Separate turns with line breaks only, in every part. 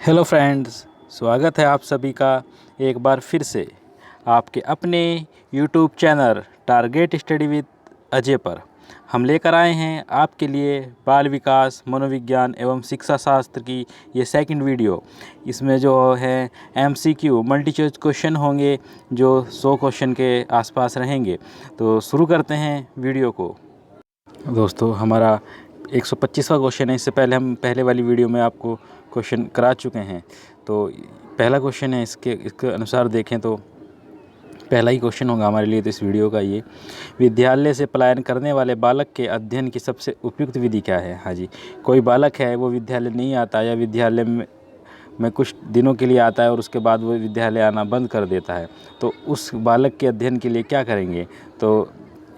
Hello friends, स्वागत है आप सभी का एक बार फिर से आपके अपने YouTube channel target study with Ajay पर। हम लेकर आए हैं आपके लिए बाल विकास, मनोविज्ञान एवं शिक्षा शास्त्र की ये सेकंड वीडियो। इसमें जो है MCQ मल्टी चॉइस क्वेश्चन होंगे जो 100 क्वेश्चन के आसपास रहेंगे। तो शुरू करते हैं वीडियो को। दोस्तों, हमारा 125वां क्वेश्चन है। इससे पहले हम पहले वाली वीडियो में आपको क्वेश्चन करा चुके हैं। तो पहला क्वेश्चन है, इसके अनुसार देखें तो पहला ही क्वेश्चन होगा हमारे लिए तो इस वीडियो का ये। विद्यालय से पलायन करने वाले बालक के अध्ययन की सबसे उपयुक्त विधि क्या है? हाँ जी, कोई बालक है वो विद्यालय नहीं आता या विद्यालय में कुछ दिनों के लिए आता है और उसके बाद वो विद्यालय आना बंद कर देता है, तो उस बालक के अध्ययन के लिए क्या करेंगे? तो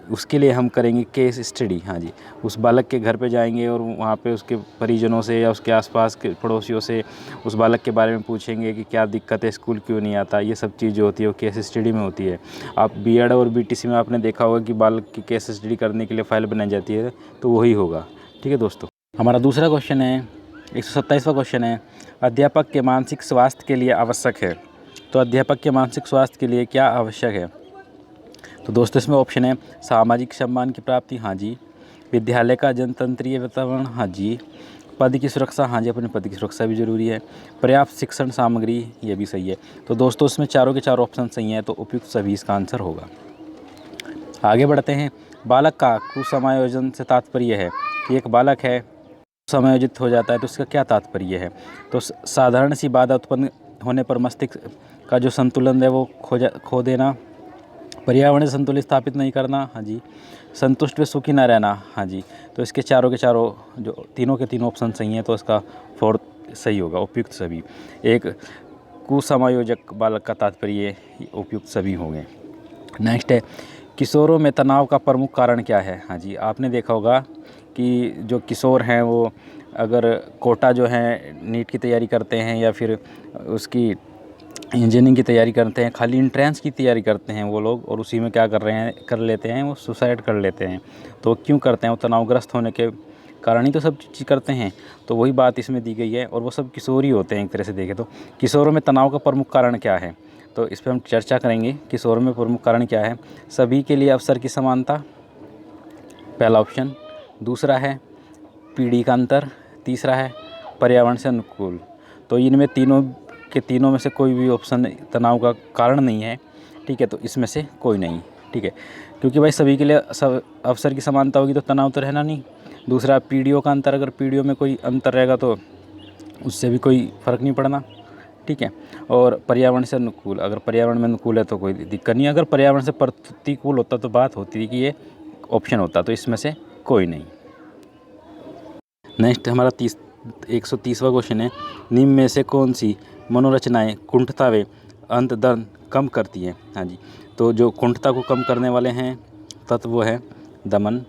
उसके लिए हम करेंगे केस स्टडी। हाँ जी, उस बालक के घर पे जाएंगे और वहाँ पे उसके परिजनों से या उसके आसपास के पड़ोसियों से उस बालक के बारे में पूछेंगे कि क्या दिक्कत है, स्कूल क्यों नहीं आता। ये सब चीज़ जो होती है वो केस स्टडी में होती है। आप बीएड और बीटीसी में आपने देखा होगा कि बालक की केस स्टडी करने के लिए फ़ाइल बनाई जाती है, तो वही होगा। ठीक है दोस्तों, हमारा दूसरा क्वेश्चन है, 127वां क्वेश्चन है, अध्यापक के मानसिक स्वास्थ्य के लिए आवश्यक है। तो अध्यापक के मानसिक स्वास्थ्य के लिए क्या आवश्यक है? तो दोस्तों, इसमें ऑप्शन है सामाजिक सम्मान की प्राप्ति, हाँ जी। विद्यालय का जनतंत्रीय वातावरण, हाँ जी। पद की सुरक्षा, हाँ जी, अपने पद की सुरक्षा भी ज़रूरी है। पर्याप्त शिक्षण सामग्री, ये भी सही है। तो दोस्तों, इसमें चारों के चारों ऑप्शन सही हैं, तो उपयुक्त सभी इसका आंसर होगा। आगे बढ़ते हैं। बालक का कुसमायोजन से तात्पर्य है कि एक बालक है समायोजित हो जाता है, तो इसका क्या तात्पर्य है? तो साधारण सी बाधा उत्पन्न होने पर मस्तिष्क का जो संतुलन है वो खो देना। पर्यावरण से संतुलित स्थापित नहीं करना, हाँ जी। संतुष्ट व सुखी न रहना, हाँ जी। तो इसके चारों के चारों जो तीनों के तीनों ऑप्शन सही हैं, तो इसका फोर्थ सही होगा, उपयुक्त सभी। एक कुसमायोजक बालक का तात्पर्य उपयुक्त सभी होंगे। नेक्स्ट है, किशोरों में तनाव का प्रमुख कारण क्या है? हाँ जी, आपने देखा होगा कि जो किशोर हैं वो अगर कोटा जो है नीट की तैयारी करते हैं या फिर उसकी इंजीनियरिंग की तैयारी करते हैं, खाली एंट्रेंस की तैयारी करते हैं वो लोग, और उसी में क्या कर लेते हैं, वो सुसाइड कर लेते हैं। तो क्यों करते हैं? वो तनावग्रस्त होने के कारण ही तो सब चीज़ करते हैं। तो वही बात इसमें दी गई है, और वो सब किशोर ही होते हैं एक तरह से देखें तो। किशोरों में तनाव का प्रमुख कारण क्या है? तो इस पर हम चर्चा करेंगे। किशोरों में प्रमुख कारण क्या है? सभी के लिए अवसर की समानता, पहला ऑप्शन। दूसरा है पीढ़ी का अंतर। तीसरा है पर्यावरण से अनुकूल। तो इनमें तीनों के तीनों में से कोई भी ऑप्शन तनाव का कारण नहीं है। ठीक है, तो इसमें से कोई नहीं। ठीक है, क्योंकि भाई सभी के लिए सब अवसर की समानता होगी तो तनाव तो रहना नहीं। दूसरा पीढ़ियों का अंतर, अगर पीढ़ियों में कोई अंतर रहेगा तो उससे भी कोई फ़र्क नहीं पड़ना। ठीक है, और पर्यावरण से अनुकूल, अगर पर्यावरण में अनुकूल है तो कोई दिक्कत नहीं। अगर पर्यावरण से प्रतिकूल होता तो बात होती थी कि ये ऑप्शन होता, तो इसमें से कोई नहीं। नेक्स्ट हमारा 130वां क्वेश्चन है, निम्न में से कौन सी मनोरचनाएं कुंठता व अंत दर्द कम करती हैं? हाँ जी, तो जो कुंठता को कम करने वाले हैं तत्व वो है दमन,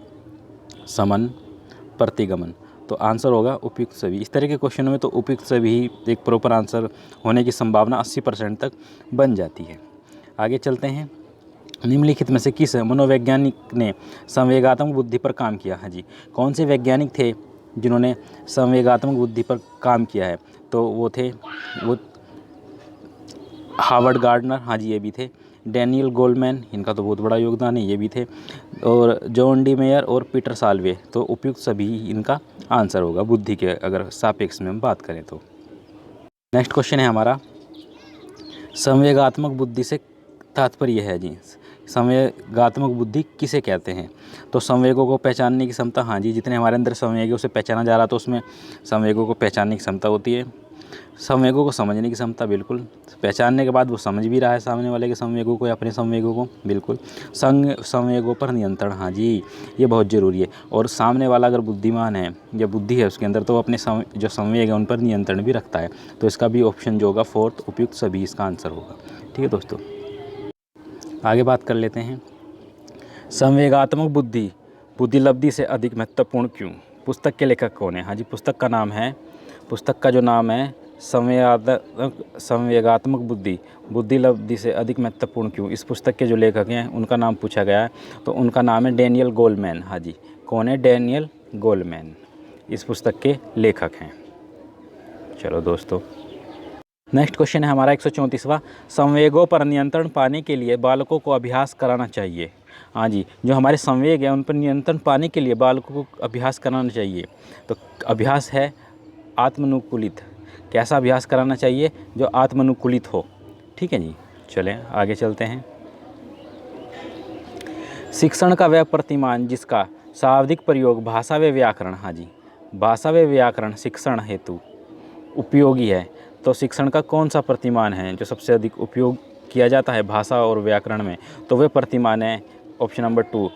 समन, प्रतिगमन। तो आंसर होगा उपयुक्त सभी। इस तरह के क्वेश्चनों में तो उपयुक्त सभी एक प्रॉपर आंसर होने की संभावना 80% तक बन जाती है। आगे चलते हैं। निम्नलिखित में से किस मनोवैज्ञानिक ने संवेगात्मक बुद्धि पर काम किया? हाँ जी, कौन से वैज्ञानिक थे जिन्होंने संवेगात्मक बुद्धि पर काम किया है? तो वो हार्वर्ड गार्डनर, हाँ जी, ये भी थे। डैनियल गोलमैन, इनका तो बहुत बड़ा योगदान है, ये भी थे। और जॉन डी मेयर और पीटर साल्वे। तो उपयुक्त सभी इनका आंसर होगा बुद्धि के अगर सापेक्ष में हम बात करें तो। नेक्स्ट क्वेश्चन है हमारा, संवेगात्मक बुद्धि से तात्पर्य है जी, संवेगात्मक बुद्धि किसे कहते हैं? तो संवेगों को पहचानने की क्षमता, हाँ जी, जितने हमारे अंदर संवेग है उसे पहचाना जा रहा तो उसमें संवेगों को पहचानने की क्षमता होती है। संवेगों को समझने की क्षमता, बिल्कुल। पहचानने के बाद वो समझ भी रहा है सामने वाले के संवेगों को या अपने संवेगों को, बिल्कुल। संवेगों पर नियंत्रण, हाँ जी, ये बहुत ज़रूरी है। और सामने वाला अगर बुद्धिमान है या बुद्धि है उसके अंदर, तो वो अपने जो संवेग है उन पर नियंत्रण भी रखता है। तो इसका भी ऑप्शन जो होगा फोर्थ, उपयुक्त सभी, इसका आंसर होगा। ठीक है दोस्तों, आगे बात कर लेते हैं। संवेगात्मक बुद्धि बुद्धिलब्धि से अधिक महत्वपूर्ण क्यों? पुस्तक के लेखक कौन है? हाँ जी, पुस्तक का जो नाम है संवेगात्मक बुद्धि बुद्धिलब्धि से अधिक महत्वपूर्ण क्यों। इस पुस्तक के जो लेखक हैं उनका नाम पूछा गया है, तो उनका नाम है डैनियल गोलमैन। हाँ जी, कौन है? डैनियल गोलमैन इस पुस्तक के लेखक हैं। चलो दोस्तों, नेक्स्ट क्वेश्चन है हमारा 134वां, संवेगों पर नियंत्रण पाने के लिए बालकों को अभ्यास कराना चाहिए। हाँ जी, जो हमारे संवेग हैं उन पर नियंत्रण पाने के लिए बालकों को अभ्यास कराना चाहिए। तो अभ्यास है आत्मानुकूलित। कैसा अभ्यास कराना चाहिए? जो आत्मानुकूलित हो। ठीक है जी, चलें आगे चलते हैं। शिक्षण का वह प्रतिमान जिसका शाब्दिक प्रयोग भाषा व व्याकरण, हाँ जी, भाषा व व्याकरण शिक्षण हेतु उपयोगी है। तो शिक्षण का कौन सा प्रतिमान है जो सबसे अधिक उपयोग किया जाता है भाषा और व्याकरण में? तो वह प्रतिमान है ऑप्शन नंबर 2,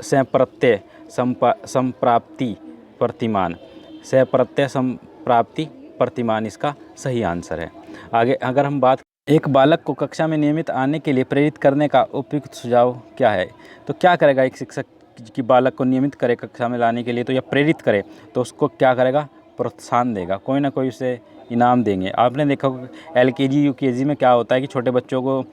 सप्रत्यय संप्राप्ति प्रतिमान। सप्रत्यय संप्राप्ति प्रतिमान इसका सही आंसर है। आगे अगर हम बात, एक बालक को कक्षा में नियमित आने के लिए प्रेरित करने का उपयुक्त सुझाव क्या है? तो क्या करेगा एक शिक्षक कि बालक को नियमित करे कक्षा में लाने के लिए, तो या प्रेरित करे तो उसको क्या करेगा? प्रोत्साहन देगा, कोई ना कोई उसे इनाम देंगे। आपने देखा होगा LKG UKG में क्या होता है कि छोटे बच्चों को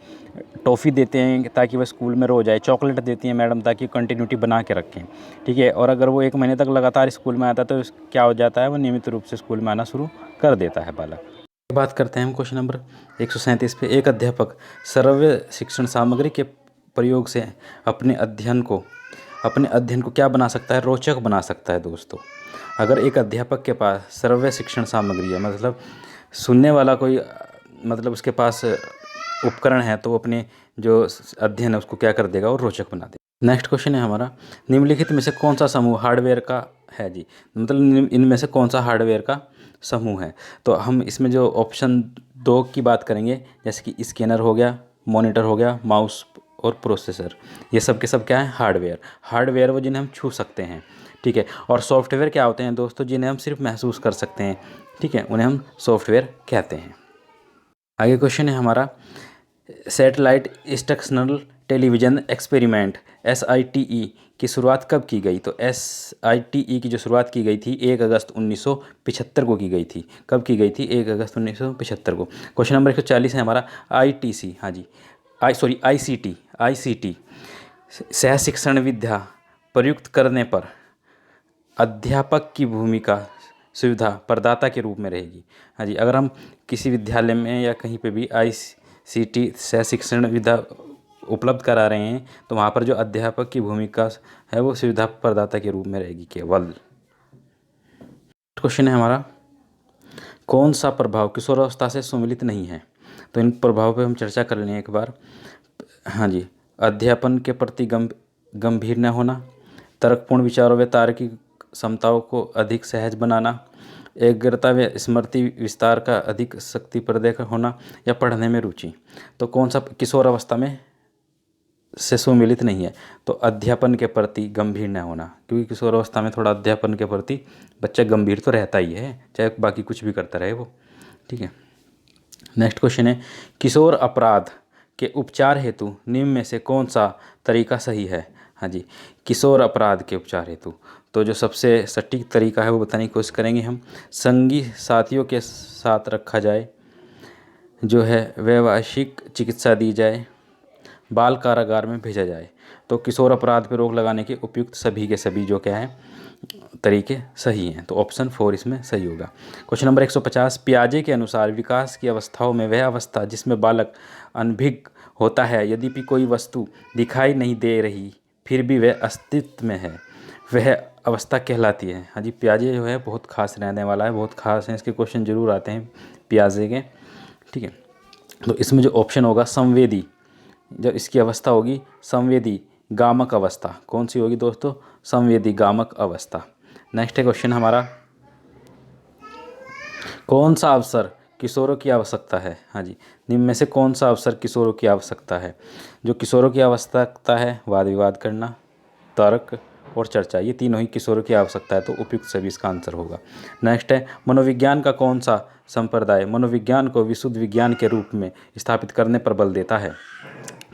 टॉफ़ी देते हैं ताकि वह स्कूल में रोज़ आए, चॉकलेट देती हैं मैडम ताकि कंटिन्यूटी बना के रखें। ठीक है, और अगर वो 1 महीने तक लगातार स्कूल में आता है तो क्या हो जाता है? वो नियमित रूप से स्कूल में आना शुरू कर देता है बालक। बात करते हैं हम क्वेश्चन नंबर 137 पे। एक अध्यापक श्रव्य शिक्षण सामग्री के प्रयोग से अपने अध्ययन को क्या बना सकता है? रोचक बना सकता है दोस्तों। अगर एक अध्यापक के पास श्रव्य शिक्षण सामग्री है, मतलब सुनने वाला कोई, मतलब उसके पास उपकरण है, तो वो अपने जो अध्ययन है उसको क्या कर देगा? और रोचक बना देगा। नेक्स्ट क्वेश्चन है हमारा, निम्नलिखित में से कौन सा समूह हार्डवेयर का है जी? मतलब इनमें से कौन सा हार्डवेयर का समूह है? तो हम इसमें जो ऑप्शन 2 की बात करेंगे, जैसे कि स्कैनर हो गया, मॉनिटर हो गया, माउस और प्रोसेसर, ये सब के सब क्या है? हार्डवेयर वो जिन्हें हम छू सकते हैं। ठीक है, और सॉफ्टवेयर क्या होते हैं दोस्तों? जिन्हें हम सिर्फ महसूस कर सकते हैं। ठीक है, उन्हें हम सॉफ्टवेयर कहते हैं। आगे क्वेश्चन है हमारा, satellite instructional television experiment SITE की शुरुआत कब की गई? तो SITE की जो शुरुआत की गई थी 1 अगस्त 1975 को की गई थी। कब की गई थी? 1 अगस्त 1975 को। क्वेश्चन नंबर 140 है हमारा, ITC, हाँ जी, ICT सह शिक्षण विद्या प्रयुक्त करने पर अध्यापक की भूमिका सुविधा प्रदाता के रूप में रहेगी। हाँ जी, अगर हम किसी विद्यालय में या कहीं पे भी ICT सह शिक्षण विद्या उपलब्ध करा रहे हैं तो वहाँ पर जो अध्यापक की भूमिका है वो सुविधा प्रदाता के रूप में रहेगी केवल। क्वेश्चन है हमारा, कौन सा प्रभाव किशोरावस्था से सम्मिलित नहीं है? तो इन प्रभाव पे हम चर्चा कर लें एक बार। हाँ जी, अध्यापन के प्रति गंभीर न होना, तर्कपूर्ण विचारों व तार्किक क्षमताओं को अधिक सहज बनाना, एकाग्रता व स्मृति विस्तार का अधिक शक्तिप्रद होना, या पढ़ने में रुचि। तो कौन सा किशोर अवस्था में से सम्मिलित नहीं है? तो अध्यापन के प्रति गंभीर न होना, क्योंकि किशोर अवस्था में थोड़ा अध्यापन के प्रति बच्चा गंभीर तो रहता ही है, चाहे बाकी कुछ भी करता रहे वो। ठीक है, नेक्स्ट क्वेश्चन है, किशोर अपराध के उपचार हेतु निम्न में से कौन सा तरीका सही है? हाँ जी, किशोर अपराध के उपचार हेतु तो जो सबसे सटीक तरीका है वो बताने की कोशिश करेंगे हम। संगी साथियों के साथ रखा जाए, जो है वैवाहिक चिकित्सा दी जाए, बाल कारागार में भेजा जाए। तो किशोर अपराध पर रोक लगाने के उपयुक्त सभी के सभी जो क्या है तरीके सही हैं, तो ऑप्शन 4 इसमें सही होगा। क्वेश्चन नंबर 150, पियाजे के अनुसार विकास की अवस्थाओं में वह अवस्था जिसमें बालक अनभिज्ञ होता है, यद्यपि कोई वस्तु दिखाई नहीं दे रही फिर भी वह अस्तित्व में है, वह अवस्था कहलाती है। हाँ जी, पियाजे जो है बहुत खास रहने वाला है, बहुत खास है, इसके क्वेश्चन जरूर आते हैं पियाजे के। ठीक है, तो इसमें जो ऑप्शन होगा संवेदी, जब इसकी अवस्था होगी संवेदी गामक अवस्था, कौन सी होगी दोस्तों? संवेदी गामक अवस्था। नेक्स्ट है क्वेश्चन हमारा, कौन सा अवसर किशोरों की आवश्यकता है? हाँ जी, निम्न में से कौन सा अवसर किशोरों की आवश्यकता है? जो किशोरों की आवश्यकता है, वाद विवाद करना, तर्क और चर्चा, ये तीनों ही किशोरों की आवश्यकता है, तो उपयुक्त सभी इसका आंसर होगा। नेक्स्ट है, मनोविज्ञान का कौन सा संप्रदाय मनोविज्ञान को विशुद्ध विज्ञान के रूप में स्थापित करने पर बल देता है?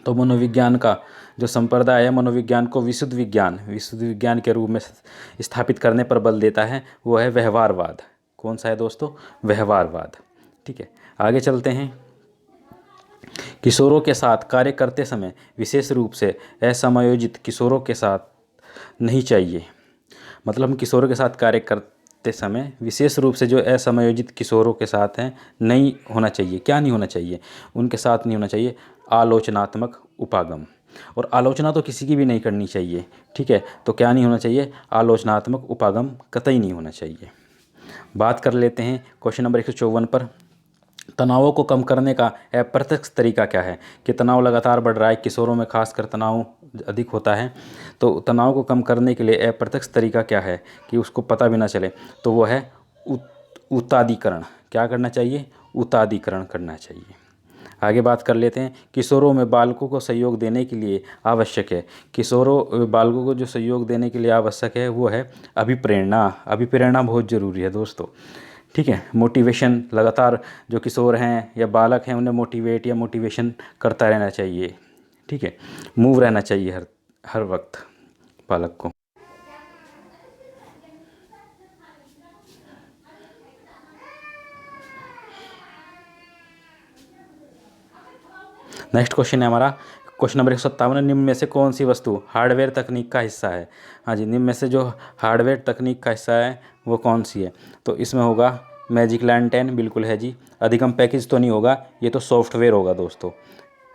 तो मनोविज्ञान का जो संप्रदाय है मनोविज्ञान को विशुद्ध विज्ञान के रूप में स्थापित करने पर बल देता है, वो है व्यवहारवाद। कौन सा है दोस्तों? व्यवहारवाद। ठीक है, आगे चलते हैं। किशोरों के साथ कार्य करते समय विशेष रूप से असमायोजित किशोरों के साथ नहीं चाहिए। मतलब हम किशोरों के साथ कार्य करते समय विशेष रूप से जो असमयोजित किशोरों के साथ हैं नहीं होना चाहिए। क्या नहीं होना चाहिए? उनके साथ नहीं होना चाहिए आलोचनात्मक उपागम। और आलोचना तो किसी की भी नहीं करनी चाहिए, ठीक है। तो क्या नहीं होना चाहिए? आलोचनात्मक उपागम कतई नहीं होना चाहिए। बात कर लेते हैं क्वेश्चन नंबर 154 पर। तनावों को कम करने का अप्रत्यक्ष तरीका क्या है? कि तनाव लगातार बढ़ रहा है, किशोरों में खासकर तनाव अधिक होता है। तो तनाव को कम करने के लिए अप्रत्यक्ष तरीका क्या है कि उसको पता भी ना चले? तो वो है उतादीकरण। क्या करना चाहिए? उतादीकरण करना चाहिए। आगे बात कर लेते हैं, किशोरों में बालकों को सहयोग देने के लिए आवश्यक है। किशोरों बालकों को जो सहयोग देने के लिए आवश्यक है वो है अभिप्रेरणा। अभिप्रेरणा बहुत ज़रूरी है दोस्तों, ठीक है। मोटिवेशन, लगातार जो किशोर हैं या बालक हैं उन्हें मोटिवेट या मोटिवेशन करता रहना चाहिए, ठीक है। मूव रहना चाहिए हर वक्त बालक को। नेक्स्ट क्वेश्चन है हमारा क्वेश्चन नंबर 157। निम्न में से कौन सी वस्तु हार्डवेयर तकनीक का हिस्सा है? हाँ जी, निम्न में से जो हार्डवेयर तकनीक का हिस्सा है वो कौन सी है? तो इसमें होगा मैजिक लैंटर्न, बिल्कुल है जी। अधिगम पैकेज तो नहीं होगा, ये तो सॉफ्टवेयर होगा दोस्तों,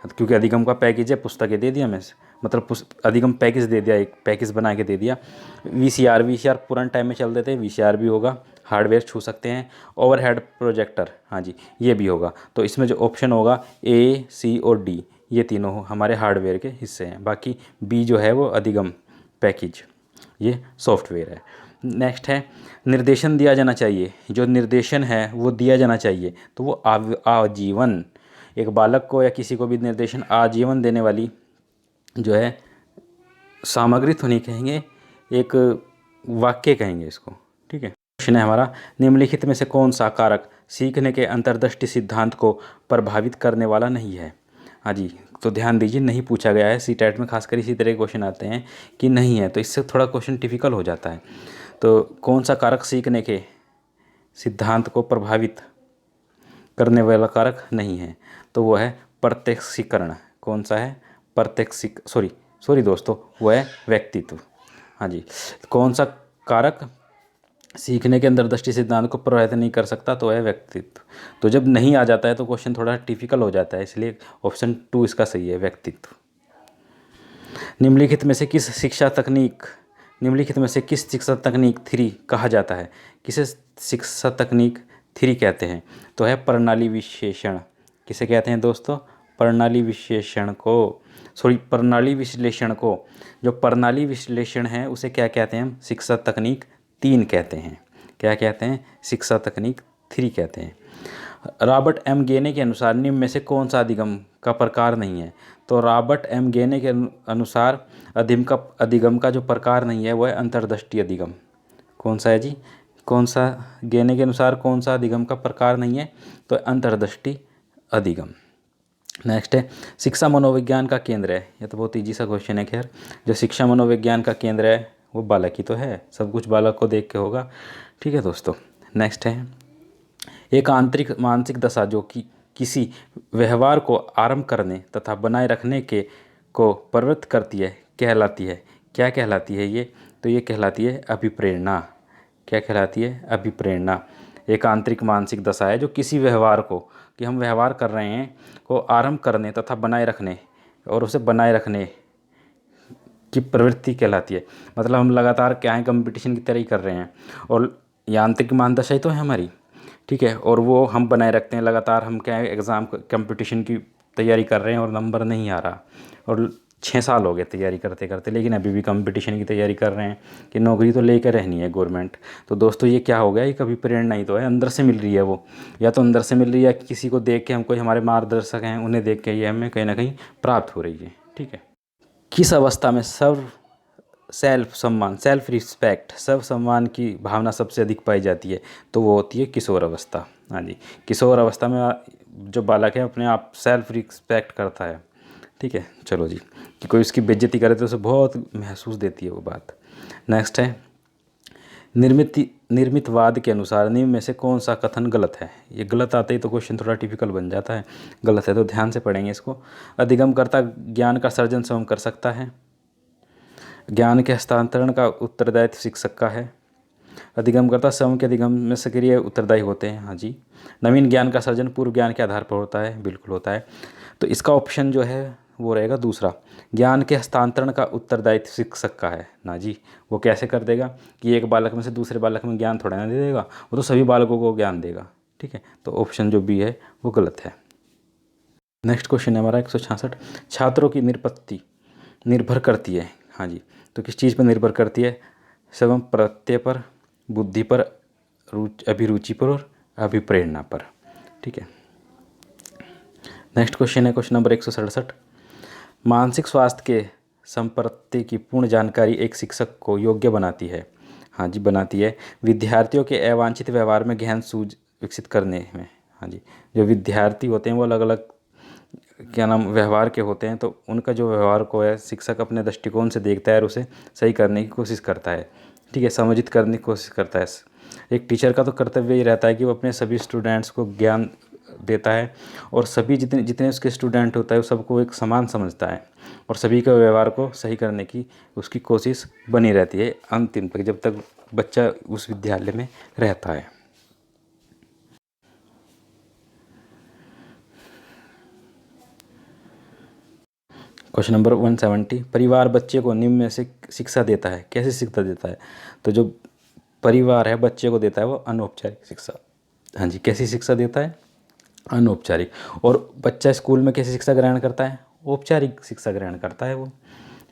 क्योंकि अधिगम का पैकेज है, पुस्तकें दे दिया मैं, मतलब अधिगम पैकेज दे दिया, एक पैकेज बना के दे दिया। वीसीआर पुराने टाइम में चलते थे, वीसीआर भी होगा। हार्डवेयर छू सकते हैं। ओवरहेड प्रोजेक्टर, हाँ जी ये भी होगा। तो इसमें जो ऑप्शन होगा ए, सी और डी, ये तीनों हमारे हार्डवेयर के हिस्से हैं। बाकी बी जो है वो अधिगम पैकेज, ये सॉफ्टवेयर है। नेक्स्ट है निर्देशन दिया जाना चाहिए। जो निर्देशन है वो दिया जाना चाहिए, तो वो आजीवन, एक बालक को या किसी को भी निर्देशन आजीवन देने वाली जो है सामग्री तो नहीं कहेंगे, एक वाक्य कहेंगे इसको, ठीक है। क्वेश्चन है हमारा, निम्नलिखित में से कौन सा कारक सीखने के अंतर्दृष्टि सिद्धांत को प्रभावित करने वाला नहीं है? हाँ जी, तो ध्यान दीजिए, नहीं पूछा गया है। सीटेट में खासकर इसी तरह के क्वेश्चन आते हैं कि नहीं है, तो इससे थोड़ा क्वेश्चन टिपिकल हो जाता है। तो कौन सा कारक सीखने के सिद्धांत को प्रभावित करने वाला कारक नहीं है? तो वो है प्रत्यक्षीकरण। कौन सा है? सॉरी दोस्तों, वो है व्यक्तित्व। हाँ जी, कौन सा कारक सीखने के अंतर्दृष्टि सिद्धांत को प्रभावित नहीं कर सकता? तो है व्यक्तित्व। तो जब नहीं आ जाता है तो क्वेश्चन थोड़ा टिपिकल हो जाता है, इसलिए ऑप्शन 2 इसका सही है, व्यक्तित्व। निम्नलिखित में से किस शिक्षा तकनीक 3 कहा जाता है? किसे शिक्षा तकनीक 3 कहते हैं? तो है प्रणाली विश्लेषण। किसे कहते हैं दोस्तों? प्रणाली विश्लेषण को, प्रणाली विश्लेषण को। जो प्रणाली विश्लेषण है उसे क्या कहते हैं हम? शिक्षा तकनीक 3 कहते हैं। क्या कहते हैं? शिक्षा तकनीक 3 कहते हैं। रॉबर्ट एम गेने के अनुसार निम्न में से कौन सा अधिगम का प्रकार नहीं है? तो रॉबर्ट एम गेने के अनुसार अधिगम का जो प्रकार नहीं है वो है अंतर्दृष्टि अधिगम। कौन सा है जी? कौन सा गेने के अनुसार कौन सा अधिगम का प्रकार नहीं है? तो अंतर्दृष्टि अधिगम। नेक्स्ट है, शिक्षा मनोविज्ञान का केंद्र है। ये तो बहुत ईजी सा क्वेश्चन है। खैर, जो शिक्षा मनोविज्ञान का केंद्र है वो बालक ही तो है, सब कुछ बालक को देख के होगा, ठीक है दोस्तों। नेक्स्ट है, एक आंतरिक मानसिक दशा जो कि किसी व्यवहार को आरंभ करने तथा बनाए रखने के को प्रवृत्त करती है कहलाती है। क्या कहलाती है ये? तो ये कहलाती है अभिप्रेरणा। क्या कहलाती है? अभिप्रेरणा। एक आंतरिक मानसिक दशा है जो किसी व्यवहार को, कि हम व्यवहार कर रहे हैं, को आरंभ करने तथा बनाए रखने और उसे बनाए रखने की प्रवृत्ति कहलाती है। मतलब हम लगातार क्या है, कंपटीशन की तरह ही कर रहे हैं, और यांत्रिक मान दशा ही तो है हमारी, ठीक है। और वो हम बनाए रखते हैं लगातार। हम क्या है, एग्ज़ाम कंपटीशन की तैयारी कर रहे हैं और नंबर नहीं आ रहा, और 6 साल हो गए तैयारी करते करते, लेकिन अभी भी कंपटीशन की तैयारी कर रहे हैं कि नौकरी तो लेकर रहनी है गवर्नमेंट। तो दोस्तों ये क्या हो गया? ये कभी प्रेरणा ही तो है, अंदर से मिल रही है वो, या तो अंदर से मिल रही है, किसी को देख के, हम कोई हमारे मार्गदर्शक हैं उन्हें देख के ये हमें कहीं ना कहीं प्राप्त हो रही है, ठीक है। किस अवस्था में सेल्फ रिस्पेक्ट, सर्व सम्मान की भावना सबसे अधिक पाई जाती है? तो वो होती है किशोर अवस्था। हाँ जी, किशोर अवस्था में जो बालक है अपने आप सेल्फ रिस्पेक्ट करता है, ठीक है। चलो जी, कि कोई उसकी बेइज्जती करे तो उसे बहुत महसूस देती है वो बात। नेक्स्ट है, निर्मितवाद के अनुसार निम्न में से कौन सा कथन गलत है? ये गलत आते ही तो क्वेश्चन थोड़ा टिपिकल बन जाता है। गलत है तो ध्यान से पढ़ेंगे इसको। अधिगमकर्ता ज्ञान का सर्जन स्वयं कर सकता है। ज्ञान के हस्तांतरण का उत्तरदायित्व शिक्षक का है। अधिगमकर्ता स्वयं के अधिगम में सक्रिय उत्तरदायी होते हैं। हाँ जी। नवीन ज्ञान का सर्जन पूर्व ज्ञान के आधार पर होता है, बिल्कुल होता है। तो इसका ऑप्शन जो है वो रहेगा दूसरा, ज्ञान के हस्तांतरण का उत्तरदायित्व शिक्षक का है ना जी। वो कैसे कर देगा कि एक बालक में से दूसरे बालक में ज्ञान थोड़ा ना दे देगा, वो तो सभी बालकों को ज्ञान देगा। ठीक है, तो ऑप्शन जो बी है वो गलत है। नेक्स्ट क्वेश्चन है हमारा 166, छात्रों की निष्पत्ति निर्भर करती है। हाँ जी, तो किस चीज़ पर निर्भर करती है? स्वयं प्रत्यय पर, बुद्धि पर, अभिरुचि पर और अभिप्रेरणा पर। ठीक है। नेक्स्ट क्वेश्चन है क्वेश्चन नंबर 167, मानसिक स्वास्थ्य के संपत्ति की पूर्ण जानकारी एक शिक्षक को योग्य बनाती है। हाँ जी, बनाती है। विद्यार्थियों के अवांछित व्यवहार में गहन सूझ विकसित करने में। हाँ जी, जो विद्यार्थी होते हैं वो अलग अलग क्या नाम व्यवहार के होते हैं, तो उनका जो व्यवहार को है शिक्षक अपने दृष्टिकोण से देखता है और उसे सही करने की कोशिश करता है। ठीक है, समायोजित करने की कोशिश करता है। एक टीचर का तो कर्तव्य ही रहता है कि वो अपने सभी स्टूडेंट्स को ज्ञान देता है और सभी जितने जितने उसके स्टूडेंट होता है वो सबको एक समान समझता है और सभी के व्यवहार को सही करने की उसकी कोशिश बनी रहती है अंतिम तक, जब तक बच्चा उस विद्यालय में रहता है। क्वेश्चन नंबर 170, परिवार बच्चे को निम्न में से शिक्षा देता है। कैसे शिक्षा देता है? तो जो परिवार है बच्चे को देता है वो अनौपचारिक शिक्षा। हाँ जी, कैसी शिक्षा देता है? अनौपचारिक। और बच्चा स्कूल में कैसी शिक्षा ग्रहण करता है? औपचारिक शिक्षा ग्रहण करता है वो।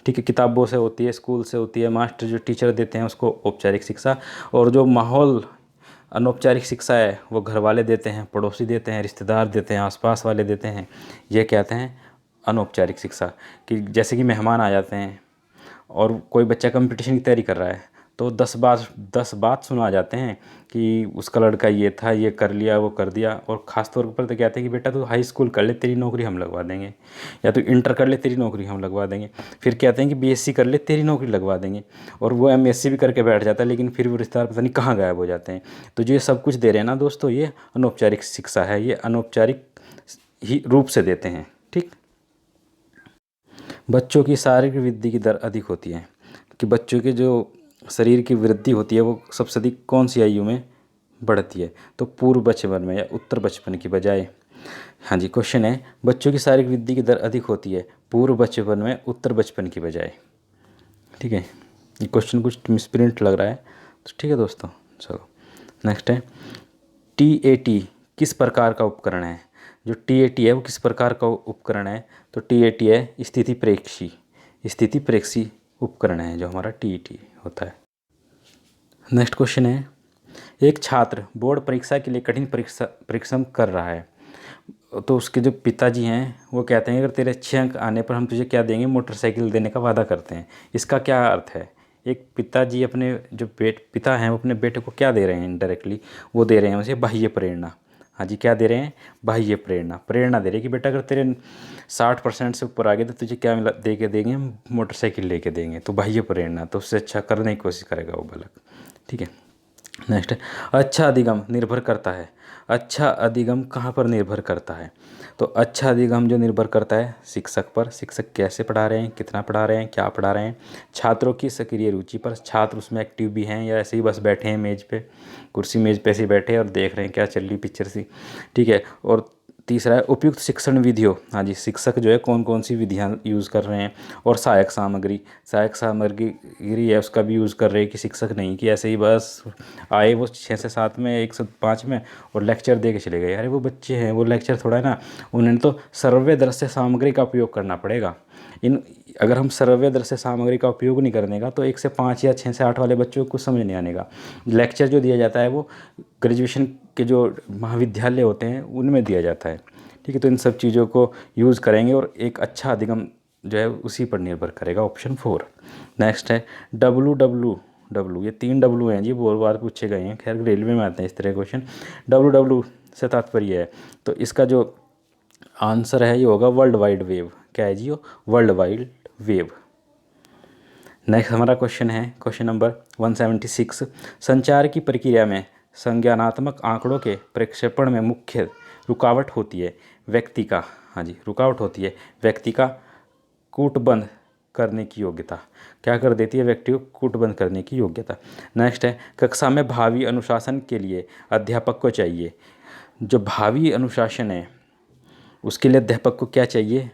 ठीक है, किताबों से होती है, स्कूल से होती है, मास्टर जो टीचर देते हैं उसको औपचारिक शिक्षा। और जो माहौल अनौपचारिक शिक्षा है वो घर वाले देते हैं, पड़ोसी देते हैं, रिश्तेदार देते हैं, आसपास वाले देते हैं। ये कहते हैं अनौपचारिक शिक्षा। कि जैसे कि मेहमान आ जाते हैं और कोई बच्चा कंपटीशन की तैयारी कर रहा है तो 10 बात सुना जाते हैं कि उसका लड़का ये था, ये कर लिया, वो कर दिया। और ख़ास तौर पर तो कहते हैं कि बेटा तू हाई स्कूल कर ले, तेरी नौकरी हम लगवा देंगे, या तो इंटर कर ले, तेरी नौकरी हम लगवा देंगे। फिर कहते हैं कि बीएससी कर ले, तेरी नौकरी लगवा देंगे। और वो एमएससी भी करके बैठ जाता है, लेकिन फिर वो रिश्तेदार पता नहीं कहाँ गायब हो जाते हैं। तो जो ये सब कुछ दे रहे हैं ना दोस्तों, ये अनौपचारिक शिक्षा है, ये अनौपचारिक ही रूप से देते हैं। ठीक। बच्चों की शारीरिक वृद्धि की दर अधिक होती है। कि बच्चों के जो शरीर की वृद्धि होती है वो सबसे अधिक कौन सी आयु में बढ़ती है? तो पूर्व बचपन में या उत्तर बचपन की बजाय। हाँ जी, क्वेश्चन है बच्चों की शारीरिक वृद्धि की दर अधिक होती है पूर्व बचपन में उत्तर बचपन की बजाय। ठीक है, ये क्वेश्चन कुछ मिसप्रिंट लग रहा है, तो ठीक है दोस्तों। चलो नेक्स्ट है, TAT किस प्रकार का उपकरण है? जो TAT है वो किस प्रकार का उपकरण है? तो TAT है स्थिति प्रेक्षी उपकरण है जो हमारा TAT होता है। नेक्स्ट क्वेश्चन है, एक छात्र बोर्ड परीक्षा के लिए कठिन परिश्रम कर रहा है, तो उसके जो पिताजी हैं वो कहते हैं अगर तेरे अच्छे अंक आने पर हम तुझे क्या देंगे? मोटरसाइकिल देने का वादा करते हैं। इसका क्या अर्थ है? एक पिताजी अपने जो पिता हैं वो अपने बेटे को क्या दे रहे हैं? इनडायरेक्टली वो दे रहे हैं उसे बाह्य प्रेरणा। हाँ जी, क्या दे रहे हैं? बाह्य प्रेरणा दे रहे हैं कि बेटा अगर तेरे 60% से ऊपर आ गए तो तुझे क्या मिला दे के देंगे? मोटरसाइकिल लेके देंगे। तो बाह्य प्रेरणा, तो उससे अच्छा करने की कोशिश करेगा वो बालक। ठीक है। नेक्स्ट है, अच्छा अधिगम निर्भर करता है। अच्छा अधिगम कहाँ पर निर्भर करता है? तो अच्छा अधिगम जो निर्भर करता है शिक्षक पर। शिक्षक कैसे पढ़ा रहे हैं, कितना पढ़ा रहे हैं, क्या पढ़ा रहे हैं। छात्रों की सक्रिय रुचि पर, छात्र उसमें एक्टिव भी हैं या ऐसे ही बस बैठे हैं मेज़ पे, कुर्सी मेज़ पे ऐसे बैठे और देख रहे हैं क्या चल रही पिक्चर सी। ठीक है। और तीसरा है उपयुक्त शिक्षण विधियों। हाँ जी, शिक्षक जो है कौन कौन सी विधियाँ यूज़ कर रहे हैं। और सहायक सामग्री है उसका भी यूज़ कर रहे हैं कि शिक्षक नहीं कि ऐसे ही बस आए वो 6 से 7 में 1 से 5 में और लेक्चर दे के चले गए। अरे वो बच्चे हैं, वो लेक्चर थोड़ा है ना, उन्हें तो सर्वे दृश्य सामग्री का उपयोग करना पड़ेगा। अगर हम सर्वे दृश्य सामग्री का उपयोग नहीं करने का तो 1 से 5 या 6 से 8 वाले बच्चों को कुछ समझ नहीं आने का। लेक्चर जो दिया जाता है वो ग्रेजुएशन के जो महाविद्यालय होते हैं उनमें दिया जाता है। ठीक है, तो इन सब चीज़ों को यूज़ करेंगे और एक अच्छा अधिगम जो है उसी पर निर्भर करेगा। ऑप्शन 4। नेक्स्ट है WWW। ये 3 W हैं जी, बहुत बार पूछे गए हैं, खैर रेलवे में आते हैं इस तरह क्वेश्चन। WW से तात्पर्य है, तो इसका जो आंसर है ये होगा वर्ल्ड वाइड वेव। क्या है जी? वो वर्ल्ड वाइड वेव। नेक्स्ट हमारा क्वेश्चन है क्वेश्चन नंबर 176। संचार की प्रक्रिया में संज्ञानात्मक आंकड़ों के प्रक्षेपण में मुख्य रुकावट होती है व्यक्ति का। हाँ जी, रुकावट होती है व्यक्ति का कूटबंध करने की योग्यता। क्या कर देती है? व्यक्ति को कूटबद्ध करने की योग्यता। नेक्स्ट है, कक्षा में भावी अनुशासन के लिए अध्यापक को चाहिए। जो भावी अनुशासन है उसके लिए अध्यापक को क्या चाहिए?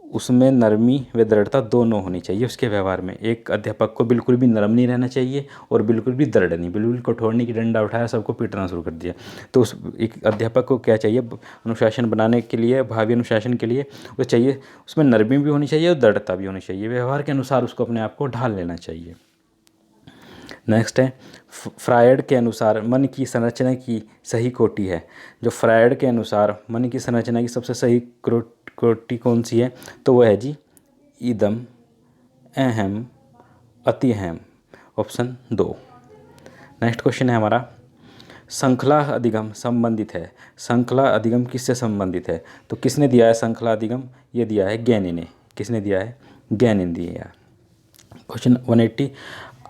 उसमें नरमी व दृढ़ता दोनों होनी चाहिए उसके व्यवहार में। एक अध्यापक को बिल्कुल भी नरम नहीं रहना चाहिए और बिल्कुल भी दृढ़ नहीं, बिल्कुल कठोर नहीं कि डंडा उठाया सबको पीटना शुरू कर दिया। तो उस एक अध्यापक को क्या चाहिए अनुशासन बनाने के लिए, भावी अनुशासन के लिए वो चाहिए, उसमें नरमी भी होनी चाहिए और दृढ़ता भी होनी चाहिए। व्यवहार के अनुसार उसको अपने आप को ढाल लेना चाहिए। नेक्स्ट है, फ्रायड के अनुसार मन की संरचना की सही कोटि है। जो फ्रायड के अनुसार मन की संरचना की सबसे सही कोटि कौन सी है? तो वो है जी इदम, अहम, अतिहम, ऑप्शन 2। नेक्स्ट क्वेश्चन है हमारा, श्रृंखला अधिगम संबंधित है। श्रृंखला अधिगम किससे संबंधित है? तो किसने दिया है श्रृंखला अधिगम? ये दिया है गैनी ने। किसने दिया है? गैनी ने दिया है। क्वेश्चन 180,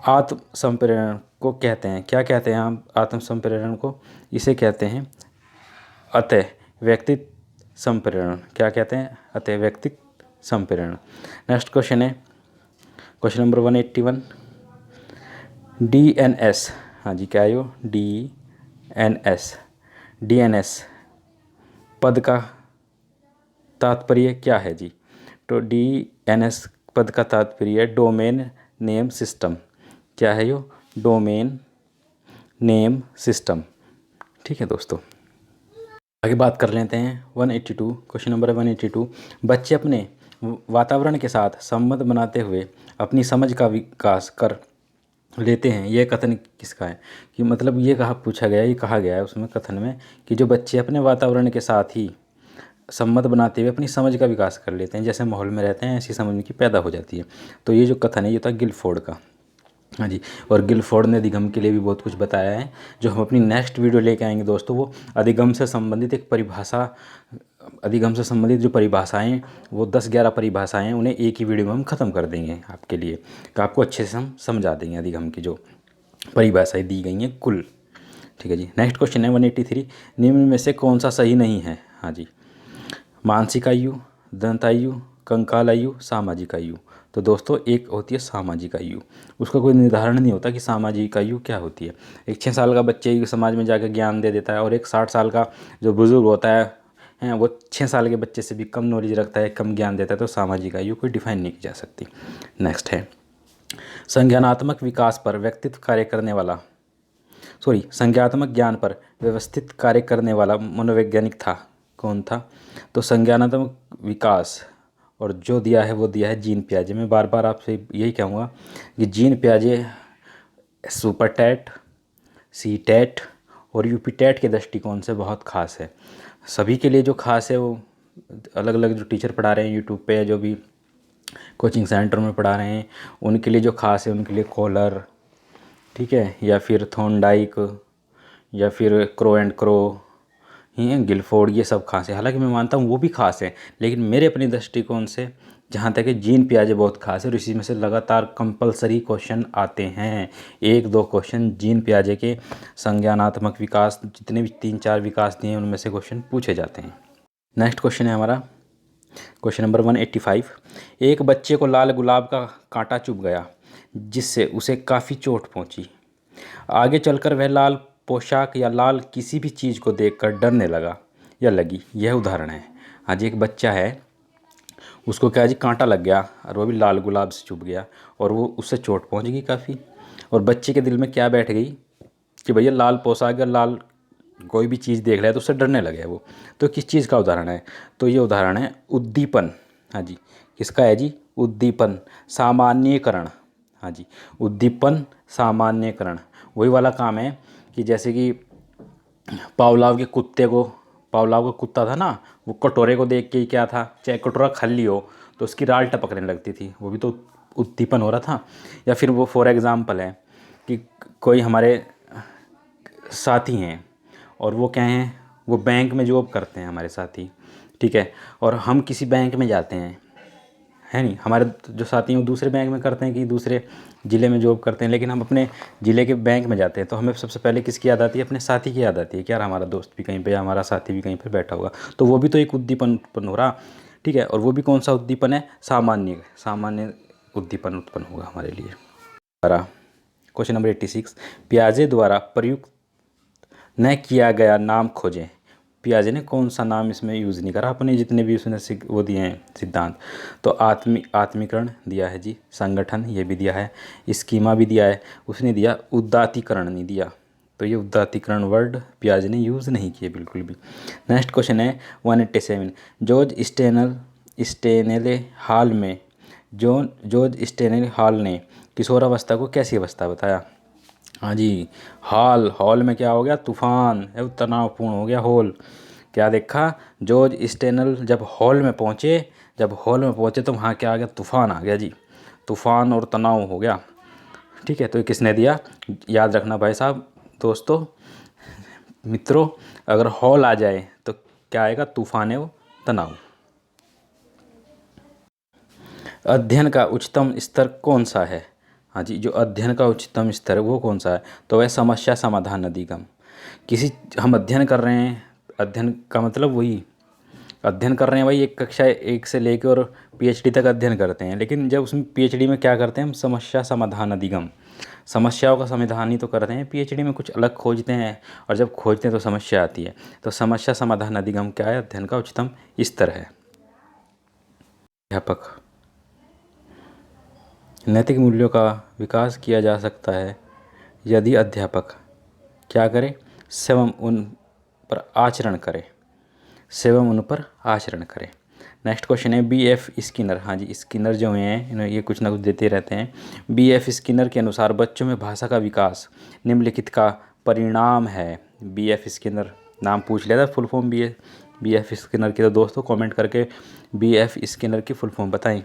आत्म संप्रेरण को कहते हैं, क्या कहते हैं हम आत्म संप्रेरण को? इसे कहते हैं अतः व्यक्तित्व संप्रेरण। क्या कहते हैं? अतः व्यक्तित्व संप्रेरण। नेक्स्ट क्वेश्चन है क्वेश्चन नंबर 181, डीएनएस। हाँ जी, क्या है वो? डीएनएस पद का तात्पर्य क्या है जी? तो डीएनएस पद का तात्पर्य डोमेन नेम सिस्टम। क्या है यो? Domain name system. ठीक है दोस्तों, आगे बात कर लेते हैं 182, क्वेश्चन नंबर 182, बच्चे अपने वातावरण के साथ संबंध बनाते हुए अपनी समझ का विकास कर लेते हैं। यह कथन किसका है? कि मतलब ये पूछा गया, ये कहा गया है उसमें कथन में कि जो बच्चे अपने वातावरण के साथ ही संबंध बनाते हुए अपनी समझ का विकास कर लेते हैं, जैसे माहौल में रहते हैं ऐसी समझ उनकी पैदा हो जाती है। तो ये जो कथन है ये था गिलफोर्ड का। हाँ जी, और गिलफोर्ड ने अधिगम के लिए भी बहुत कुछ बताया है, जो हम अपनी नेक्स्ट वीडियो लेके आएंगे दोस्तों। वो अधिगम से संबंधित एक परिभाषा, अधिगम से संबंधित जो परिभाषाएं, वो 10-11 परिभाषाएं, उन्हें एक ही वीडियो में हम ख़त्म कर देंगे आपके लिए, कि आपको अच्छे से हम समझा देंगे अधिगम की जो परिभाषाएं दी गई हैं कुल। ठीक है जी। नेक्स्ट क्वेश्चन है 183, निम्न में से कौन सा सही नहीं है? हाँ जी, मानसिक आयु, दंत आयु, कंकाल आयु, सामाजिक आयु। तो दोस्तों एक होती है सामाजिक आयु, उसका कोई निर्धारण नहीं होता कि सामाजिक आयु क्या होती है। एक 6 साल का बच्चे समाज में जाकर ज्ञान दे देता है, और एक 60 साल का जो बुजुर्ग होता है वो 6 साल के बच्चे से भी कम नॉलेज रखता है, कम ज्ञान देता है। तो सामाजिक आयु कोई डिफाइन नहीं की जा सकती। नेक्स्ट है, संज्ञानात्मक विकास पर व्यक्तित्व कार्य करने वाला, संज्ञानात्मक ज्ञान पर व्यवस्थित कार्य करने वाला मनोवैज्ञानिक था। कौन था? तो संज्ञानात्मक विकास और जो दिया है वो दिया है जीन पियाजे। मैं बार बार आपसे यही कहूँगा कि जीन पियाजे सुपर टेट, सी टेट और यूपी टेट के दृष्टिकोण से बहुत खास है। सभी के लिए जो खास है वो अलग अलग जो टीचर पढ़ा रहे हैं यूट्यूब पे, जो भी कोचिंग सेंटर में पढ़ा रहे हैं, उनके लिए जो खास है, उनके लिए कॉलर, ठीक है, या फिर थॉर्नडाइक, या फिर क्रो एंड क्रो, ही हैं गिलफोर्ड, ये सब खास है। हालांकि मैं मानता हूँ वो भी खास है, लेकिन मेरे अपने दृष्टिकोण से जहाँ तक है जीन पियाजे बहुत खास है, और इसी में से लगातार कंपलसरी क्वेश्चन आते हैं। 1-2 क्वेश्चन जीन पियाजे के संज्ञानात्मक विकास, जितने भी 3-4 विकास दिए हैं उनमें से क्वेश्चन पूछे जाते हैं। नेक्स्ट क्वेश्चन है हमारा क्वेश्चन नंबर 185, एक बच्चे को लाल गुलाब का कांटा चुभ गया जिससे उसे काफ़ी चोट पहुँची। आगे चलकर वह लाल पोशाक या लाल किसी भी चीज़ को देखकर डरने लगा या लगी। यह उदाहरण है। आज एक बच्चा है, उसको क्या जी कांटा लग गया, और वो भी लाल गुलाब से चुभ गया, और वो उससे चोट पहुंच गई काफ़ी, और बच्चे के दिल में क्या बैठ गई कि भैया लाल पोशाक या लाल कोई भी चीज़ देख रहा है तो उससे डरने लगे वो। तो किस चीज़ का उदाहरण है? तो ये उदाहरण है उद्दीपन। हाँ जी, किसका है जी? उद्दीपन, सामान्यीकरण। हाँ जी, उद्दीपन, सामान्यीकरण। वही वाला काम है कि जैसे कि पावलाव के कुत्ते को, पावलाव का कुत्ता था ना, वो कटोरे को देख के ही क्या था, चाहे कटोरा खाली हो तो उसकी राल टपकने लगती थी, वो भी तो उद्दीपन हो रहा था। या फिर वो फॉर एग्ज़ाम्पल है कि कोई हमारे साथी हैं और वो क्या हैं, वो बैंक में जॉब करते हैं हमारे साथी, ठीक है, और हम किसी बैंक में जाते हैं, है नहीं, हमारे जो साथी हैं वो दूसरे बैंक में करते हैं कि दूसरे ज़िले में जॉब करते हैं, लेकिन हम अपने ज़िले के बैंक में जाते हैं तो हमें सबसे पहले किसकी याद आती है? अपने साथी की याद आती है कि यार हमारा दोस्त भी कहीं पे या हमारा साथी भी कहीं पे बैठा होगा। तो वो भी तो एक उद्दीपन हो रहा, ठीक है। और वो भी कौन सा उद्दीपन है? सामान्य उद्दीपन उत्पन्न होगा हमारे लिए। क्वेश्चन नंबर 86, पियाजे द्वारा प्रयुक्त न किया गया नाम खोजें। पियाजे ने कौन सा नाम इसमें यूज़ नहीं करा, अपने जितने भी उसने वो दिए हैं सिद्धांत। तो आत्मीकरण दिया है जी, संगठन ये भी दिया है, स्कीमा भी दिया है, उसने दिया उदात्तीकरण नहीं दिया। तो ये उदात्तीकरण वर्ड पियाजे ने यूज़ नहीं किए बिल्कुल भी। नेक्स्ट क्वेश्चन है 187, जॉर्ज स्टेनले हॉल ने किशोरावस्था को कैसी अवस्था बताया। हाँ जी, हॉल में क्या हो गया, तूफान है, तनावपूर्ण हो गया हॉल। क्या देखा, जॉर्ज स्टेनल जब हॉल में पहुँचे तो वहाँ क्या आ गया, तूफान आ गया जी, तूफान और तनाव हो गया। ठीक है, तो ये किसने दिया, याद रखना भाई साहब, दोस्तों, मित्रों, अगर हॉल आ जाए तो क्या आएगा, तूफान है वो, तनाव। अध्ययन का उच्चतम स्तर कौन सा है। हाँ जी, जो अध्ययन का उच्चतम स्तर है वो कौन सा है, तो वह समस्या समाधान अधिगम। हम अध्ययन कर रहे हैं, अध्ययन का मतलब वही अध्ययन कर रहे हैं भाई, एक कक्षा 1 से लेकर और पीएचडी तक अध्ययन करते हैं, लेकिन जब उसमें पीएचडी में क्या करते हैं हम, समस्या समाधान अधिगम, समस्याओं का समाधान ही तो करते हैं। पीएचडी में कुछ अलग खोजते हैं, और जब खोजते हैं तो समस्या आती है। तो समस्या समाधान अधिगम क्या है, अध्ययन का उच्चतम स्तर है। अध्यापक, नैतिक मूल्यों का विकास किया जा सकता है यदि अध्यापक क्या करे, स्वयं उन पर आचरण करे। नेक्स्ट क्वेश्चन है BF स्किनर। हाँ जी, स्किनर जो हैं ये कुछ ना कुछ देते रहते हैं। BF स्किनर के अनुसार बच्चों में भाषा का विकास निम्नलिखित का परिणाम है। BF स्किनर नाम पूछ लिया था, फुल फॉर्म BF स्किनर की, तो दोस्तों कमेंट करके BF स्किनर की फुल फॉर्म बताएं।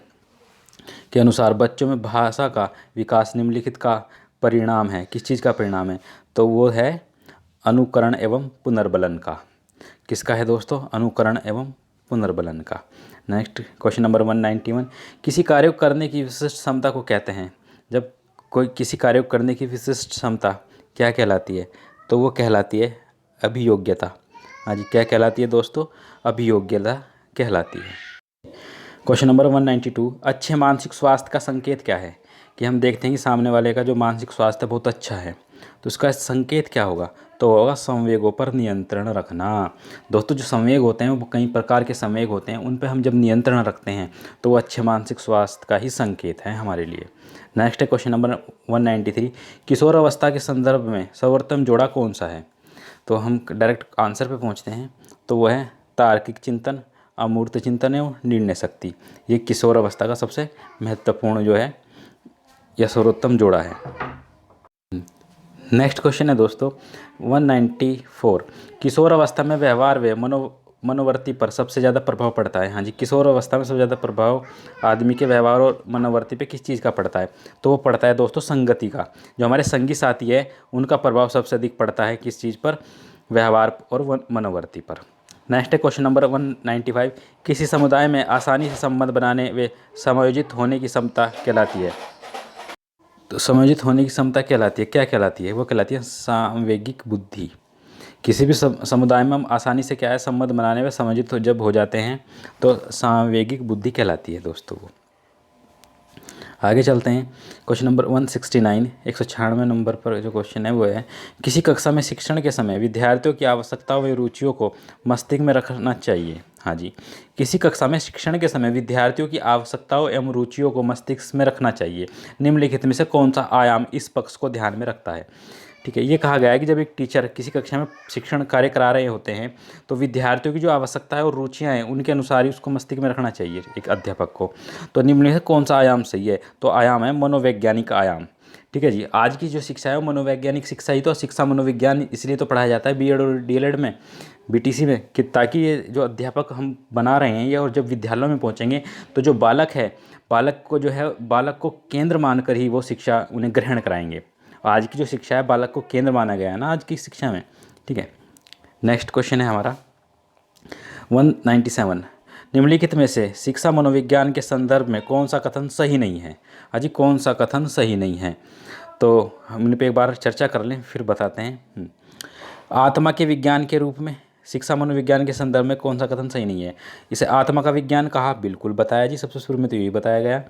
के अनुसार बच्चों में भाषा का विकास निम्नलिखित का परिणाम है। किस चीज़ का परिणाम है, तो वो है अनुकरण एवं पुनर्बलन का। किसका है दोस्तों, अनुकरण एवं पुनर्बलन का। नेक्स्ट क्वेश्चन नंबर 191, किसी कार्य को करने की विशिष्ट क्षमता को कहते हैं। जब कोई किसी कार्य को करने की विशिष्ट क्षमता क्या कहलाती है, तो वो कहलाती है अभियोग्यता। हाँ जी, क्या कहलाती है दोस्तों, अभियोग्यता कहलाती है। क्वेश्चन नंबर 192, अच्छे मानसिक स्वास्थ्य का संकेत क्या है। कि हम देखते हैं कि सामने वाले का जो मानसिक स्वास्थ्य बहुत अच्छा है, तो उसका संकेत क्या होगा, तो होगा संवेगों पर नियंत्रण रखना। दोस्तों, जो संवेग होते हैं वो कई प्रकार के संवेग होते हैं, उन पे हम जब नियंत्रण रखते हैं तो वो अच्छे मानसिक स्वास्थ्य का ही संकेत है हमारे लिए। नेक्स्ट है क्वेश्चन नंबर 193, किशोर अवस्था के संदर्भ में सर्वोत्तम जोड़ा कौन सा है। तो हम डायरेक्ट आंसर पे पहुंचते हैं, तो वह है तार्किक चिंतन, अमूर्त चिंतन एवं निर्णय शक्ति। ये किशोर अवस्था का सबसे महत्वपूर्ण जो है यह सर्वोत्तम जोड़ा है। नेक्स्ट क्वेश्चन है दोस्तों 194, किशोर अवस्था में व्यवहार व मनोवृत्ति पर सबसे ज़्यादा प्रभाव पड़ता है। हाँ जी, किशोर अवस्था में सबसे ज़्यादा प्रभाव आदमी के व्यवहार और मनोवृत्ति पे किस चीज़ का पड़ता है, तो वो पड़ता है दोस्तों संगति का। जो हमारे संगी साथी है उनका प्रभाव सबसे अधिक पड़ता है किस चीज़ पर, व्यवहार और मनोवृत्ति पर। नेक्स्ट है क्वेश्चन नंबर 195, किसी समुदाय में आसानी से संबंध बनाने व समायोजित होने की क्षमता कहलाती है। तो समायोजित होने की क्षमता कहलाती है, क्या कहलाती है, वो कहलाती है सांवेगिक बुद्धि। किसी भी समुदाय में हम आसानी से क्या है संबंध बनाने में समायोजित जब हो जाते हैं तो सांवेगिक बुद्धि कहलाती है दोस्तों वो। आगे चलते हैं क्वेश्चन नंबर 169, 196 नंबर पर जो क्वेश्चन है वो है, किसी कक्षा में शिक्षण के समय विद्यार्थियों की आवश्यकताओं व रुचियों को मस्तिष्क में रखना चाहिए। हाँ जी, किसी कक्षा में शिक्षण के समय विद्यार्थियों की आवश्यकताओं एवं रुचियों को मस्तिष्क में रखना चाहिए। निम्नलिखित में से कौन सा आयाम इस पक्ष को ध्यान में रखता है। ठीक है, ये कहा गया है कि जब एक टीचर किसी कक्षा में शिक्षण कार्य करा रहे होते हैं तो विद्यार्थियों की जो आवश्यकताएं और रुचियां हैं उनके अनुसार ही उसको मस्तिष्क में रखना चाहिए एक अध्यापक को। तो निम्न से कौन सा आयाम सही है, तो आयाम है मनोवैज्ञानिक आयाम। ठीक है जी, आज की जो शिक्षा है वो मनोवैज्ञानिक शिक्षा ही तो, शिक्षा मनोविज्ञान इसलिए तो पढ़ाया जाता है बीएड और डीएलएड में, बीटीसी में, कि ताकि ये जो अध्यापक हम बना रहे हैं ये और जब विद्यालयों में पहुँचेंगे तो जो बालक है, बालक को जो है बालक को केंद्र मानकर ही वो शिक्षा उन्हें ग्रहण कराएंगे। आज की जो शिक्षा है बालक को केंद्र माना गया है ना आज की शिक्षा में। ठीक है, नेक्स्ट क्वेश्चन है हमारा 197, निम्नलिखित में से शिक्षा मनोविज्ञान के संदर्भ में कौन सा कथन सही नहीं है। हाँ जी, कौन सा कथन सही नहीं है, तो हम इन पे एक बार चर्चा कर लें फिर बताते हैं। आत्मा के विज्ञान के रूप में शिक्षा मनोविज्ञान के संदर्भ में कौन सा कथन सही नहीं है। इसे आत्मा का विज्ञान कहा, बिल्कुल बताया जी, सबसे शुरू में तो यही बताया गया।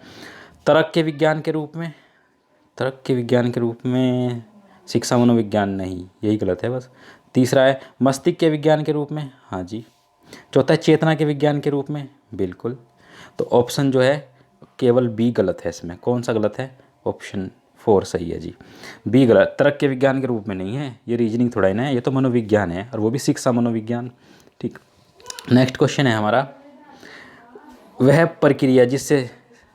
तर्क के विज्ञान के रूप में, तर्क के विज्ञान के रूप में शिक्षा मनोविज्ञान नहीं, यही गलत है बस। तीसरा है मस्तिष्क के विज्ञान के रूप में, हाँ जी। चौथा है चेतना के विज्ञान के रूप में, बिल्कुल। तो ऑप्शन जो है केवल बी गलत है इसमें। कौन सा गलत है? ऑप्शन 4 सही है जी, बी गलत। तर्क के विज्ञान के रूप में नहीं है, ये रीजनिंग थोड़ा ही ना है, ये तो मनोविज्ञान है, और वो भी शिक्षा मनोविज्ञान। ठीक, नेक्स्ट क्वेश्चन है हमारा, वह प्रक्रिया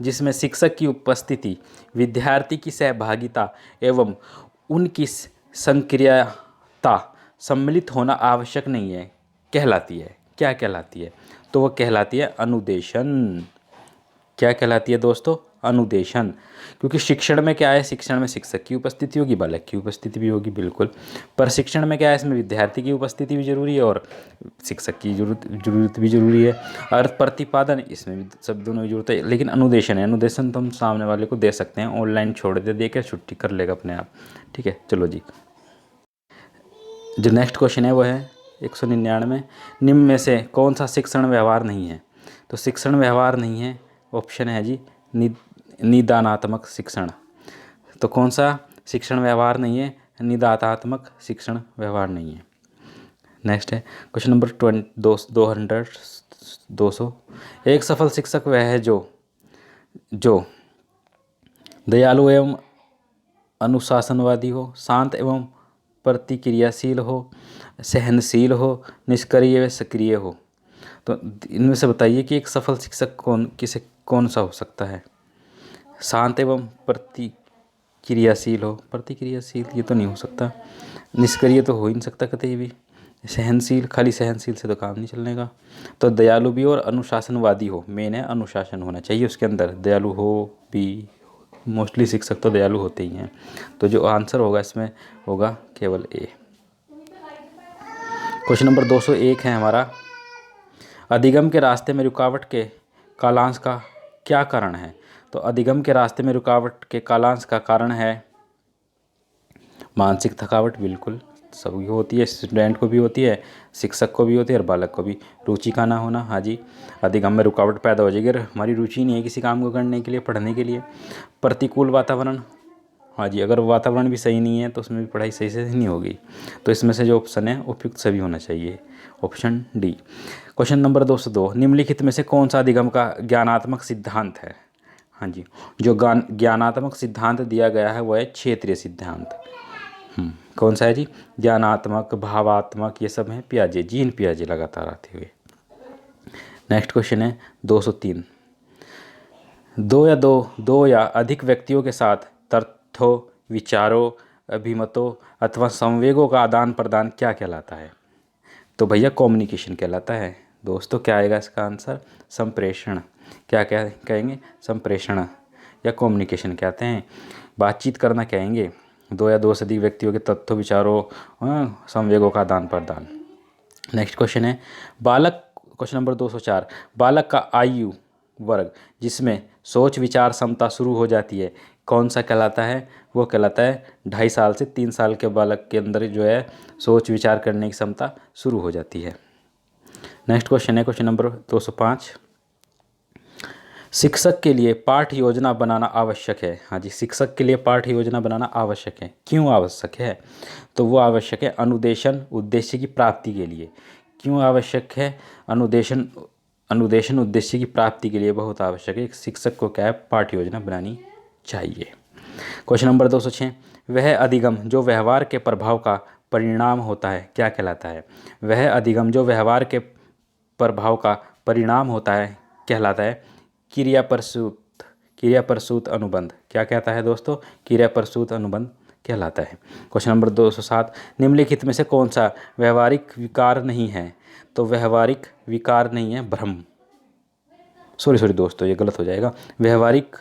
जिसमें शिक्षक की उपस्थिति, विद्यार्थी की सहभागिता एवं उनकी सक्रियता सम्मिलित होना आवश्यक नहीं है, कहलाती है, क्या कहलाती है? तो वह कहलाती है अनुदेशन। क्या कहलाती है दोस्तों? अनुदेशन। क्योंकि शिक्षण में क्या है, शिक्षण में शिक्षक की उपस्थिति होगी, बालक की उपस्थिति भी होगी, बिल्कुल। प्रशिक्षण में क्या है, इसमें विद्यार्थी की उपस्थिति भी जरूरी है और शिक्षक की जरूरत भी जरूरी है। अर्थ प्रतिपादन, इसमें भी सब दोनों की जरूरत है। लेकिन अनुदेशन है, अनुदेशन तो हम सामने वाले को दे सकते हैं, ऑनलाइन छोड़ दे के छुट्टी कर लेगा अपने आप। ठीक है, चलो जी। जो नेक्स्ट क्वेश्चन है वो है 199, निम्न में से कौन सा शिक्षण व्यवहार नहीं है? तो शिक्षण व्यवहार नहीं है, ऑप्शन है जी निदानात्मक शिक्षण। तो कौन सा शिक्षण व्यवहार नहीं है? निदानात्मक शिक्षण व्यवहार नहीं है। नेक्स्ट है क्वेश्चन नंबर 200। एक सफल शिक्षक वह है जो दयालु एवं अनुशासनवादी हो, शांत एवं प्रतिक्रियाशील हो, सहनशील हो, निष्क्रिय व सक्रिय हो। तो इनमें से बताइए कि एक सफल शिक्षक कौन सा हो सकता है? शांत एवं प्रतिक्रियाशील हो, प्रतिक्रियाशील ये तो नहीं हो सकता, निष्क्रिय तो हो ही नहीं सकता कतई भी, सहनशील, खाली सहनशील से तो काम नहीं चलने का। तो दयालु भी और अनुशासनवादी हो, मेन है अनुशासन होना चाहिए उसके अंदर, दयालु हो भी, मोस्टली शिक्षक तो दयालु होते ही हैं। तो जो आंसर होगा इसमें होगा केवल ए। क्वेश्चन नंबर 201 है हमारा, अधिगम के रास्ते में रुकावट के कालांश का क्या कारण है? तो अधिगम के रास्ते में रुकावट के कालांश का कारण है मानसिक थकावट, बिल्कुल सभी को होती है, स्टूडेंट को भी होती है, शिक्षक को भी होती है और बालक को भी। रुचि का ना होना, हाँ जी, अधिगम में रुकावट पैदा हो जाएगी अगर हमारी रुचि नहीं है किसी काम को करने के लिए, पढ़ने के लिए। प्रतिकूल वातावरण, हाँ जी, अगर वातावरण भी सही नहीं है तो उसमें भी पढ़ाई सही से नहीं होगी। तो इसमें से जो ऑप्शन है उपयुक्त सभी होना चाहिए, ऑप्शन डी। क्वेश्चन नंबर 202, निम्नलिखित में से कौन सा अधिगम का ज्ञानात्मक सिद्धांत है? हाँ जी, जो ज्ञानात्मक सिद्धांत दिया गया है वह है क्षेत्रीय सिद्धांत। कौन सा है जी? ज्ञानात्मक, भावात्मक, ये सब हैं पियाजे, जीन पियाजे लगातार आते हुए। नेक्स्ट क्वेश्चन है 203, दो या अधिक व्यक्तियों के साथ तथ्यों, विचारों, अभिमतों अथवा संवेगों का आदान प्रदान क्या कहलाता है? तो भैया कम्युनिकेशन कहलाता है। दोस्तों क्या आएगा इसका आंसर? संप्रेषण। क्या कहेंगे? संप्रेषण या कम्युनिकेशन कहते हैं, बातचीत करना कहेंगे। दो या दो से अधिक व्यक्तियों के तथ्यों, विचारों, संवेगों का आदान प्रदान। नेक्स्ट क्वेश्चन है क्वेश्चन नंबर 204, बालक का आयु वर्ग जिसमें सोच विचार क्षमता शुरू हो जाती है कौन सा कहलाता है? वो कहलाता है 2.5 साल से 3 साल के बालक के अंदर जो है सोच विचार करने की क्षमता शुरू हो जाती है। नेक्स्ट क्वेश्चन है क्वेश्चन नंबर 205, शिक्षक के लिए पाठ्य योजना बनाना आवश्यक है। हाँ जी, शिक्षक के लिए पाठ्य योजना बनाना आवश्यक है। क्यों आवश्यक है? तो वो आवश्यक है अनुदेशन उद्देश्य की प्राप्ति के लिए। क्यों आवश्यक है? अनुदेशन उद्देश्य की प्राप्ति के लिए बहुत आवश्यक है। एक शिक्षक को क्या है, पाठ्य योजना बनानी चाहिए। क्वेश्चन नंबर 206, वह अधिगम जो व्यवहार के प्रभाव का परिणाम होता है क्या कहलाता है? वह अधिगम जो व्यवहार के प्रभाव का परिणाम होता है कहलाता है क्रिया प्रसूत अनुबंध। क्या कहता है दोस्तों? क्रिया प्रसूत अनुबंध कहलाता है। क्वेश्चन नंबर 207, निम्नलिखित में से कौन सा व्यवहारिक विकार नहीं है? तो व्यवहारिक विकार नहीं है भ्रम, सॉरी दोस्तों ये गलत हो जाएगा, व्यवहारिक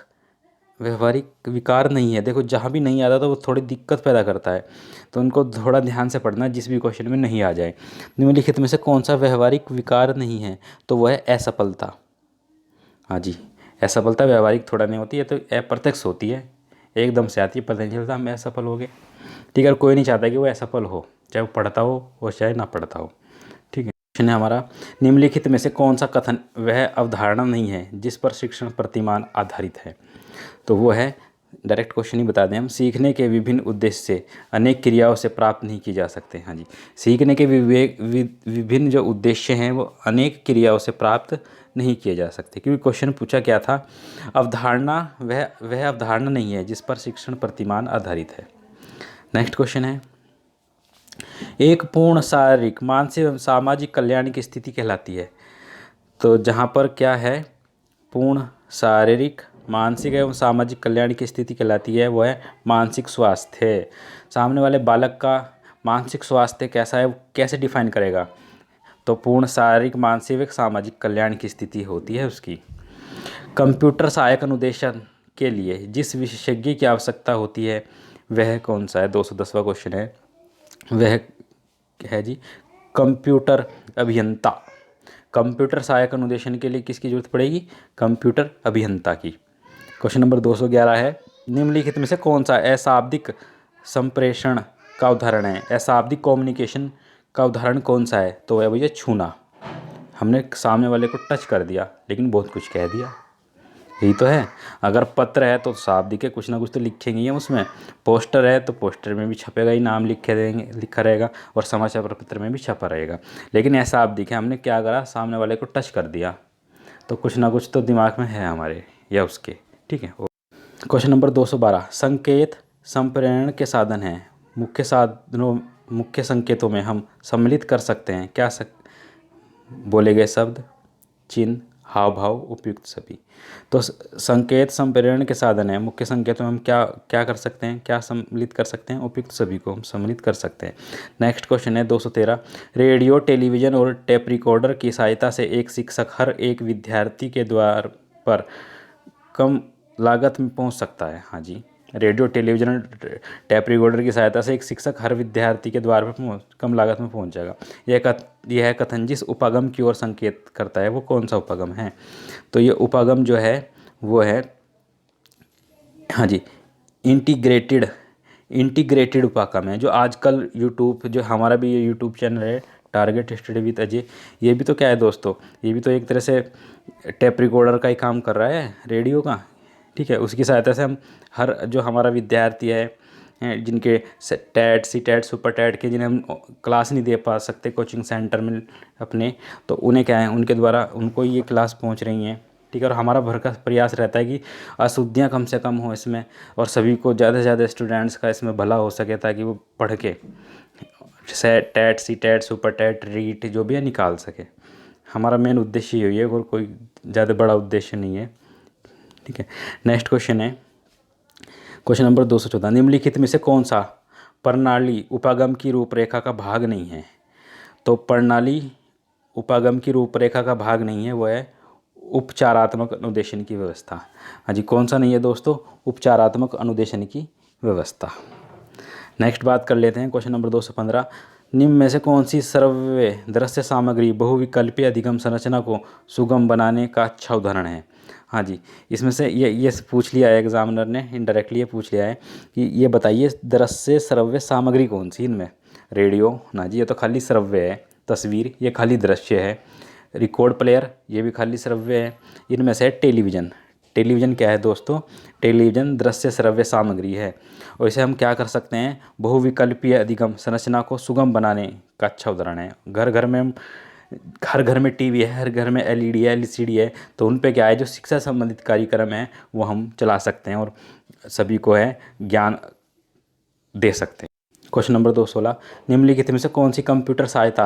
विकार नहीं है। देखो जहाँ भी नहीं आता तो वो थोड़ी दिक्कत पैदा करता है, तो उनको थोड़ा ध्यान से पढ़ना जिस भी क्वेश्चन में नहीं आ जाए। निम्नलिखित में से कौन सा व्यवहारिक विकार नहीं है? तो वह है असफलता। हाँ जी, असफलता व्यवहारिक थोड़ा नहीं होती है, तो अप्रत्यक्ष होती है, एकदम से आती है, पता नहीं चलता हम असफल हो गए। ठीक है, कोई नहीं चाहता कि वो असफल हो, चाहे वो पढ़ता हो और चाहे ना पढ़ता हो। ठीक है, क्वेश्चन है हमारा, निम्नलिखित में से कौन सा कथन वह अवधारणा नहीं है जिस पर शिक्षण प्रतिमान आधारित है? तो वो है, डायरेक्ट क्वेश्चन ही बता दें हम, सीखने के विभिन्न उद्देश्य से अनेक क्रियाओं से प्राप्त नहीं की जा सकते। हाँ जी, सीखने के विभिन्न जो उद्देश्य हैं वो अनेक क्रियाओं से प्राप्त नहीं किए जा सकते, क्योंकि क्वेश्चन पूछा क्या था, अवधारणा वह अवधारणा नहीं है जिस पर शिक्षण प्रतिमान आधारित है। नेक्स्ट क्वेश्चन है, एक पूर्ण शारीरिक मानसिक एवं सामाजिक कल्याण की स्थिति कहलाती है। तो जहाँ पर क्या है, पूर्ण शारीरिक मानसिक एवं सामाजिक कल्याण की स्थिति कहलाती है, वो है मानसिक स्वास्थ्य। सामने वाले बालक का मानसिक स्वास्थ्य कैसा है, वो कैसे डिफाइन करेगा, तो पूर्ण शारीरिक मानसिक एवं सामाजिक कल्याण की स्थिति होती है उसकी। कंप्यूटर सहायक अनुदेशन के लिए जिस विशेषज्ञ की आवश्यकता होती है वह कौन सा है, 210वां क्वेश्चन है, वह है जी कंप्यूटर अभियंता। कंप्यूटर सहायक अनुदेशन के लिए किसकी जरूरत पड़ेगी, कंप्यूटर अभियंता की। क्वेश्चन नंबर 211 है, निम्नलिखित में से कौन सा अशाब्दिक संप्रेषण का उदाहरण है, अशाब्दिक कम्युनिकेशन का उदाहरण कौन सा है, तो वह भैया छूना। हमने सामने वाले को टच कर दिया लेकिन बहुत कुछ कह दिया, यही तो है। अगर पत्र है तो शाब्दिक है, कुछ ना कुछ तो लिखेंगे ही हम उसमें। पोस्टर है तो पोस्टर में भी छपेगा ही, नाम लिखा रहेगा, और समाचार पत्र में भी छपा रहेगा। लेकिन ऐसा शाब्दिक है, हमने क्या करा, सामने वाले को टच कर दिया, तो कुछ ना कुछ तो दिमाग में है हमारे या उसके, ठीक है। क्वेश्चन नंबर 212, संकेत संप्रेरण के साधन हैं, मुख्य संकेतों में हम सम्मिलित कर सकते हैं क्या बोले गए शब्द, चिन्ह, हाव भाव, उपयुक्त सभी। तो संकेत संप्रेरण के साधन है, मुख्य संकेतों में हम क्या क्या कर सकते हैं, क्या सम्मिलित कर सकते हैं, उपयुक्त सभी को हम सम्मिलित कर सकते हैं। नेक्स्ट क्वेश्चन है 213, रेडियो, टेलीविज़न और टेप रिकॉर्डर की सहायता से एक शिक्षक हर एक विद्यार्थी के द्वार पर कम लागत में पहुंच सकता है। हाँ जी, रेडियो, टेलीविज़न, टैप रिकॉर्डर की सहायता से एक शिक्षक हर विद्यार्थी के द्वार पर कम लागत में पहुंच जाएगा। यह कथन जिस उपागम की ओर संकेत करता है वो कौन सा उपागम है, तो ये उपागम जो है वो है, हाँ जी, इंटीग्रेटेड उपागम है, जो आजकल यूट्यूब, जो हमारा भी ये यूट्यूब चैनल है टारगेट स्टडी विद अजय, ये भी तो क्या है दोस्तों, ये भी तो एक तरह से टेप रिकॉर्डर का ही काम कर रहा है, रेडियो का, ठीक है। उसकी सहायता से हम हर जो हमारा विद्यार्थी है जिनके टैट, सी टैट, सुपर टैट के, जिन्हें हम क्लास नहीं दे पा सकते कोचिंग सेंटर में अपने, तो उन्हें क्या है, उनके द्वारा उनको ये क्लास पहुंच रही हैं, ठीक है। और हमारा भर का प्रयास रहता है कि अशुद्धियाँ कम से कम हो इसमें, और सभी को ज़्यादा से ज़्यादा स्टूडेंट्स का इसमें भला हो सके, ताकि वो पढ़ के टैट, सी टैट, सुपर टैट, रीट जो भी है निकाल सके। हमारा मेन उद्देश्य यही है, और कोई ज़्यादा बड़ा उद्देश्य नहीं है, ठीक है। नेक्स्ट क्वेश्चन है क्वेश्चन नंबर 214, निम्नलिखित में से कौन सा प्रणाली उपागम की रूपरेखा का भाग नहीं है, तो प्रणाली उपागम की रूपरेखा का भाग नहीं है, वो है उपचारात्मक अनुदेशन की व्यवस्था। हाँ जी, कौन सा नहीं है दोस्तों, उपचारात्मक अनुदेशन की व्यवस्था। नेक्स्ट बात कर लेते हैं क्वेश्चन नंबर 215, निम्न में से कौन सी श्रव्य दृश्य सामग्री बहुविकल्पीय अधिगम संरचना को सुगम बनाने का अच्छा उदाहरण है। हाँ जी, इसमें से ये पूछ लिया है एग्जामिनर ने, इनडायरेक्टली ये पूछ लिया है कि ये बताइए दृश्य श्रव्य सामग्री कौन सी इनमें, रेडियो ना जी, ये तो खाली श्रव्य है, तस्वीर ये खाली दृश्य है, रिकॉर्ड प्लेयर ये भी खाली श्रव्य है, इनमें से टेलीविज़न, टेलीविज़न क्या है दोस्तों, टेलीविज़न दृश्य श्रव्य सामग्री है। और इसे हम क्या कर सकते हैं, बहुविकल्पीय अधिगम संरचना को सुगम बनाने का अच्छा उदाहरण है। हर घर में टीवी है, हर घर में एलईडी है, एलसीडी है, तो उन पे क्या है, जो शिक्षा संबंधित कार्यक्रम है वो हम चला सकते हैं और सभी को है ज्ञान दे सकते हैं। क्वेश्चन नंबर 216, निम्नलिखित में से कौन सी कंप्यूटर सहायता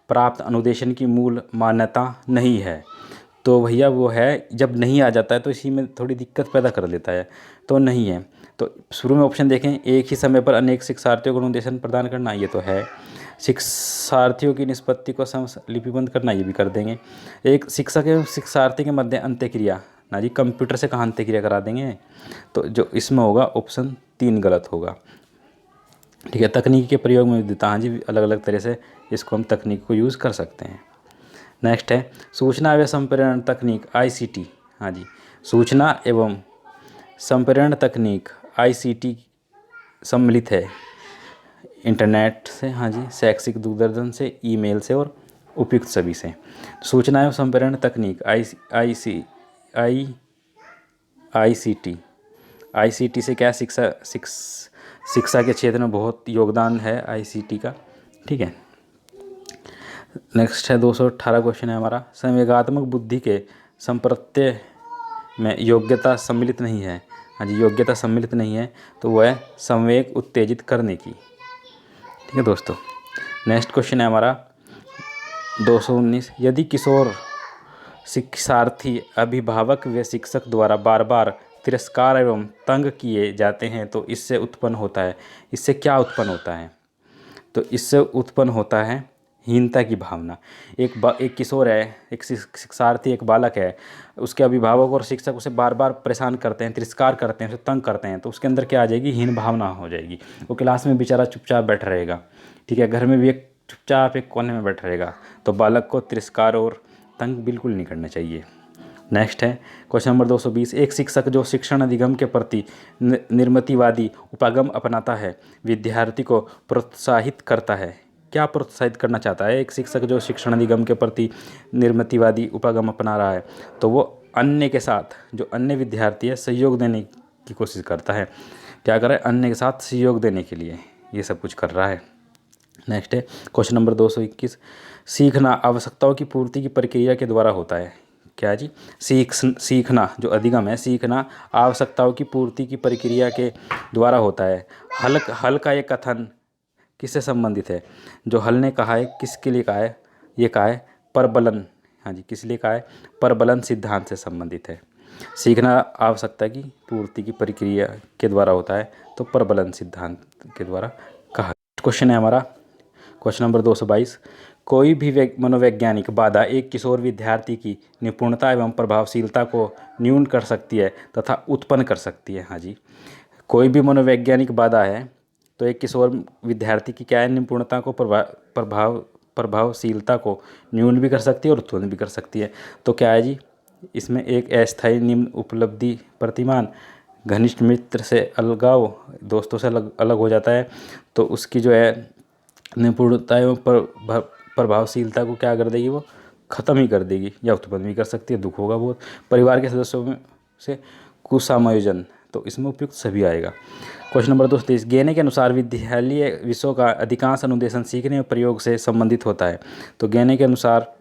प्राप्त अनुदेशन की मूल मान्यता नहीं है, तो भैया वो है, जब नहीं आ जाता है तो इसी में थोड़ी दिक्कत पैदा कर देता है, तो नहीं है। तो शुरू में ऑप्शन देखें, एक ही समय पर अनेक शिक्षार्थियों को अनुदेशन प्रदान करना, ये तो है। शिक्षार्थियों की निष्पत्ति को लिपिबंद करना, ये भी कर देंगे। एक शिक्षक एवं शिक्षार्थी के मध्य अंत्यक्रिया, ना जी, कंप्यूटर से कहाँ अंत्यक्रिया करा देंगे, तो जो इसमें होगा ऑप्शन 3 गलत होगा, ठीक है। तकनीकी के प्रयोग में विविधता, हाँ जी, अलग अलग तरह से इसको हम तकनीक को यूज़ कर सकते हैं। नेक्स्ट है सूचना एवं संप्रेरण तकनीक ICT, हाँ जी, सूचना एवं संप्रेरण तकनीक ICT सम्मिलित है इंटरनेट से, हाँ जी, शैक्षिक दूरदर्शन से, ईमेल से और उपयुक्त सभी से। सूचना एवं संप्रेरण तकनीक ICT आईसीटी से क्या शिक्षा के क्षेत्र में बहुत योगदान है आईसीटी का। ठीक है, नेक्स्ट है 218 क्वेश्चन है हमारा, संवेगात्मक बुद्धि के संप्रत्यय में योग्यता सम्मिलित नहीं है। हाँ जी, योग्यता सम्मिलित नहीं है तो वह है संवेग उत्तेजित करने की। ठीक है दोस्तों, नेक्स्ट क्वेश्चन है हमारा 219, यदि किशोर शिक्षार्थी अभिभावक व शिक्षक द्वारा बार बार तिरस्कार एवं तंग किए जाते हैं तो इससे उत्पन्न होता है, इससे क्या उत्पन्न होता है? तो इससे उत्पन्न होता है हीनता की भावना। एक किशोर है, एक शिक्षार्थी, एक बालक है, उसके अभिभावक और शिक्षक उसे बार बार परेशान करते हैं, तिरस्कार करते हैं, उसे तंग करते हैं, तो उसके अंदर क्या आ जाएगी? हीन भावना हो जाएगी। वो क्लास में बेचारा चुपचाप बैठा रहेगा। ठीक है, घर में भी एक चुपचाप एक कोने में बैठा रहेगा। तो बालक को तिरस्कार और तंग बिल्कुल नहीं करना चाहिए। नेक्स्ट है क्वेश्चन नंबर 220, एक शिक्षक जो शिक्षण अधिगम के प्रति निर्मितिवादी उपागम अपनाता है विद्यार्थी को प्रोत्साहित करता है। क्या प्रोत्साहित करना चाहता है एक शिक्षक जो शिक्षण अधिगम के प्रति निर्मितिवादी उपागम अपना रहा है? तो वो अन्य के साथ, जो अन्य विद्यार्थी है, सहयोग देने की कोशिश करता है। क्या कर रहा है? अन्य के साथ सहयोग देने के लिए ये सब कुछ कर रहा है। नेक्स्ट है क्वेश्चन नंबर 221, सीखना आवश्यकताओं की पूर्ति की प्रक्रिया के द्वारा होता है। क्या जी? सीखना जो अधिगम है, सीखना आवश्यकताओं की पूर्ति की प्रक्रिया के द्वारा होता है। हल का ये कथन किससे संबंधित है? जो हल ने कहा है, किसके लिए कहा है? ये कहा है परबलन। हाँ जी, किस लिए कहा है? परबलन सिद्धांत से संबंधित है। सीखना आवश्यकता की पूर्ति की प्रक्रिया के द्वारा होता है, तो परबलन सिद्धांत के द्वारा कहा। क्वेश्चन है हमारा क्वेश्चन नंबर 222, कोई भी मनोवैज्ञानिक बाधा एक किशोर विद्यार्थी की निपुणता एवं प्रभावशीलता को न्यून कर सकती है तथा उत्पन्न कर सकती है। हाँ जी, कोई भी मनोवैज्ञानिक बाधा है तो एक किशोर विद्यार्थी की क्या है? निपुणता को प्रभावशीलता को न्यून भी कर सकती है और उत्पन्न भी कर सकती है। तो क्या है जी? इसमें एक अस्थायी निम्न उपलब्धि प्रतिमान, घनिष्ठ मित्र से अलगाव, दोस्तों से अलग हो जाता है, तो उसकी जो है निपुणता एवं प्रभावशीलता को क्या कर देगी? वो ख़त्म ही कर देगी या उत्पन्न भी कर सकती है। दुख होगा बहुत। परिवार के सदस्यों में से कुसमायोजन, तो इसमें उपयुक्त सभी आएगा। क्वेश्चन नंबर 223, गेने के अनुसार विद्यालय विषयों का अधिकांश अनुदेशन सीखने और प्रयोग से संबंधित होता है। तो गेने के अनुसार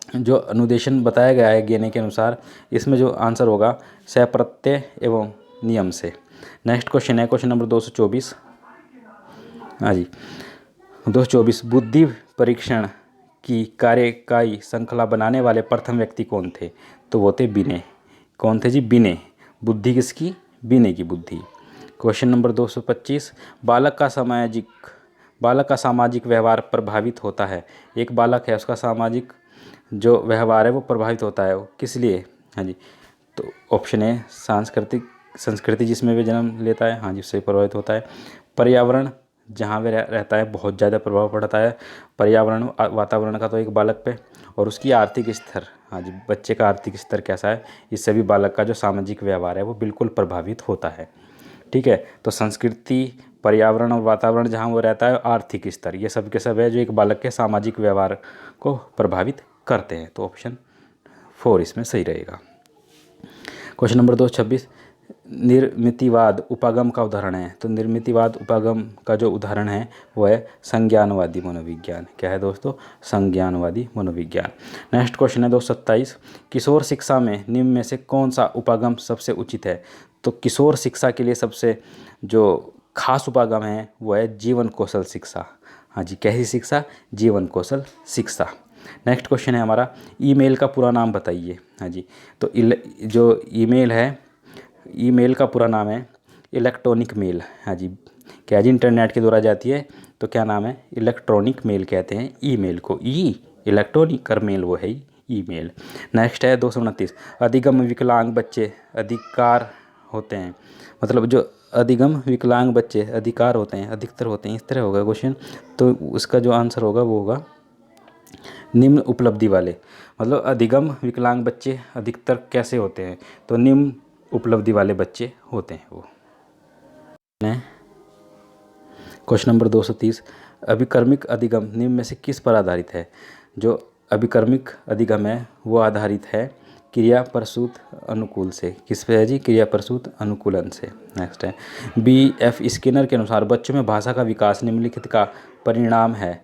जो अनुदेशन बताया गया है, गेने के अनुसार, इसमें जो आंसर होगा सप्रत्यय एवं नियम से। नेक्स्ट क्वेश्चन है क्वेश्चन नंबर 224। हाँ जी, 224, बुद्धि परीक्षण की कार्यकाई श्रृंखला बनाने वाले प्रथम व्यक्ति कौन थे? तो वो थे बिने। कौन थे जी? बिने। बुद्धि किसकी? बिने की बुद्धि। क्वेश्चन नंबर 225, बालक का सामाजिक व्यवहार प्रभावित होता है। एक बालक है, उसका सामाजिक जो व्यवहार है वो प्रभावित होता है, वो किस लिए? हाँ जी, तो ऑप्शन है संस्कृति जिसमें वे जन्म लेता है, हाँ जी, उससे प्रभावित होता है। पर्यावरण जहाँ वे रहता है बहुत ज़्यादा प्रभाव पड़ता है पर्यावरण वातावरण का तो एक बालक पे, और उसकी आर्थिक स्तर, हाँ जी, बच्चे का आर्थिक स्तर कैसा है, इससे भी बालक का जो सामाजिक व्यवहार है वो बिल्कुल प्रभावित होता है। ठीक है, तो संस्कृति, पर्यावरण और वातावरण जहाँ वो रहता है, आर्थिक स्तर, ये सब के सब है जो एक बालक के सामाजिक व्यवहार को प्रभावित करते हैं। तो ऑप्शन 4 इसमें सही रहेगा। क्वेश्चन नंबर 226, निर्मितिवाद उपागम का उदाहरण है। तो निर्मितिवाद उपागम का जो उदाहरण है वो है संज्ञानवादी मनोविज्ञान। क्या है दोस्तों? संज्ञानवादी मनोविज्ञान। नेक्स्ट क्वेश्चन है 227, किशोर शिक्षा में निम्न में से कौन सा उपागम सबसे उचित है? तो किशोर शिक्षा के लिए सबसे जो खास उपागम है वो है जीवन कौशल शिक्षा। हाँ जी, कैसी शिक्षा? जीवन कौशल शिक्षा। नेक्स्ट क्वेश्चन है हमारा, ईमेल का पूरा नाम बताइए। हाँ जी, तो जो ईमेल है, ईमेल का पूरा नाम है इलेक्ट्रॉनिक मेल। हाँ जी, क्या जी? इंटरनेट के द्वारा जाती है तो क्या नाम है? इलेक्ट्रॉनिक मेल कहते हैं ईमेल को। इलेक्ट्रॉनिक कर मेल वो है ईमेल। नेक्स्ट है 229, अधिगम विकलांग बच्चे अधिकार होते हैं। मतलब जो अधिगम विकलांग बच्चे अधिकार होते हैं, अधिकतर होते हैं, इस तरह होगा क्वेश्चन। तो उसका जो आंसर होगा वो होगा निम्न उपलब्धि वाले। मतलब अधिगम विकलांग बच्चे अधिकतर कैसे होते हैं? तो निम्न उपलब्धि वाले बच्चे होते हैं वो। क्वेश्चन नंबर 230, अभिकर्मिक अधिगम निम्न में से किस पर आधारित है? जो अभिकर्मिक अधिगम है वो आधारित है क्रिया प्रसूत अनुकूल से। किस पे है जी? क्रिया प्रसूत अनुकूलन से। नेक्स्ट है B.F. स्किनर के अनुसार बच्चों में भाषा का विकास निम्नलिखित का परिणाम है।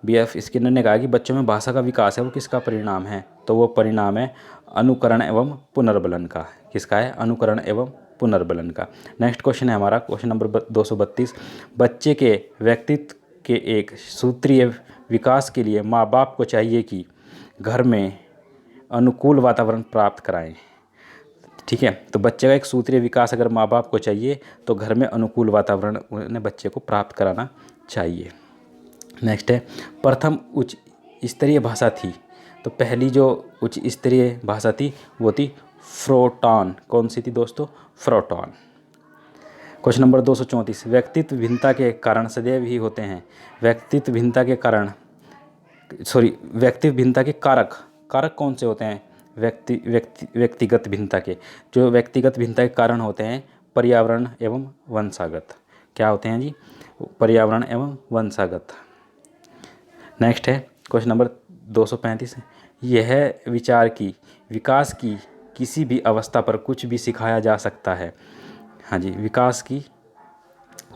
B.F. स्किनर ने कहा कि बच्चों में भाषा का विकास है वो किसका परिणाम है? तो वो परिणाम है अनुकरण एवं पुनर्बलन का। किसका है? अनुकरण एवं पुनर्बलन का। नेक्स्ट क्वेश्चन है हमारा क्वेश्चन नंबर 232। बच्चे के व्यक्तित्व के एक सूत्रीय विकास के लिए माँ बाप को चाहिए कि घर में अनुकूल वातावरण प्राप्त कराएं। ठीक है, तो बच्चे का एक सूत्रीय विकास अगर माँ बाप को चाहिए तो घर में अनुकूल वातावरण उन्हें बच्चे को प्राप्त कराना चाहिए। नेक्स्ट है प्रथम उच्च स्तरीय भाषा थी। तो पहली जो उच्च स्तरीय भाषा थी वो थी फ्रोटॉन। कौन सी थी दोस्तों? फ्रोटॉन। Question number 234। व्यक्तित्व भिन्नता के कारण सदैव ही होते हैं। व्यक्तित्व भिन्नता के कारण व्यक्तित्व भिन्नता के कारक कौन से होते हैं? व्यक्तिगत भिन्नता के। जो व्यक्तिगत भिन्नता के कारण होते हैं पर्यावरण एवं वंशागत। क्या होते हैं जी? पर्यावरण एवं वंशागत। नेक्स्ट है क्वेश्चन नंबर 235। यह विचार की विकास की किसी भी अवस्था पर कुछ भी सिखाया जा सकता है। हाँ जी, विकास की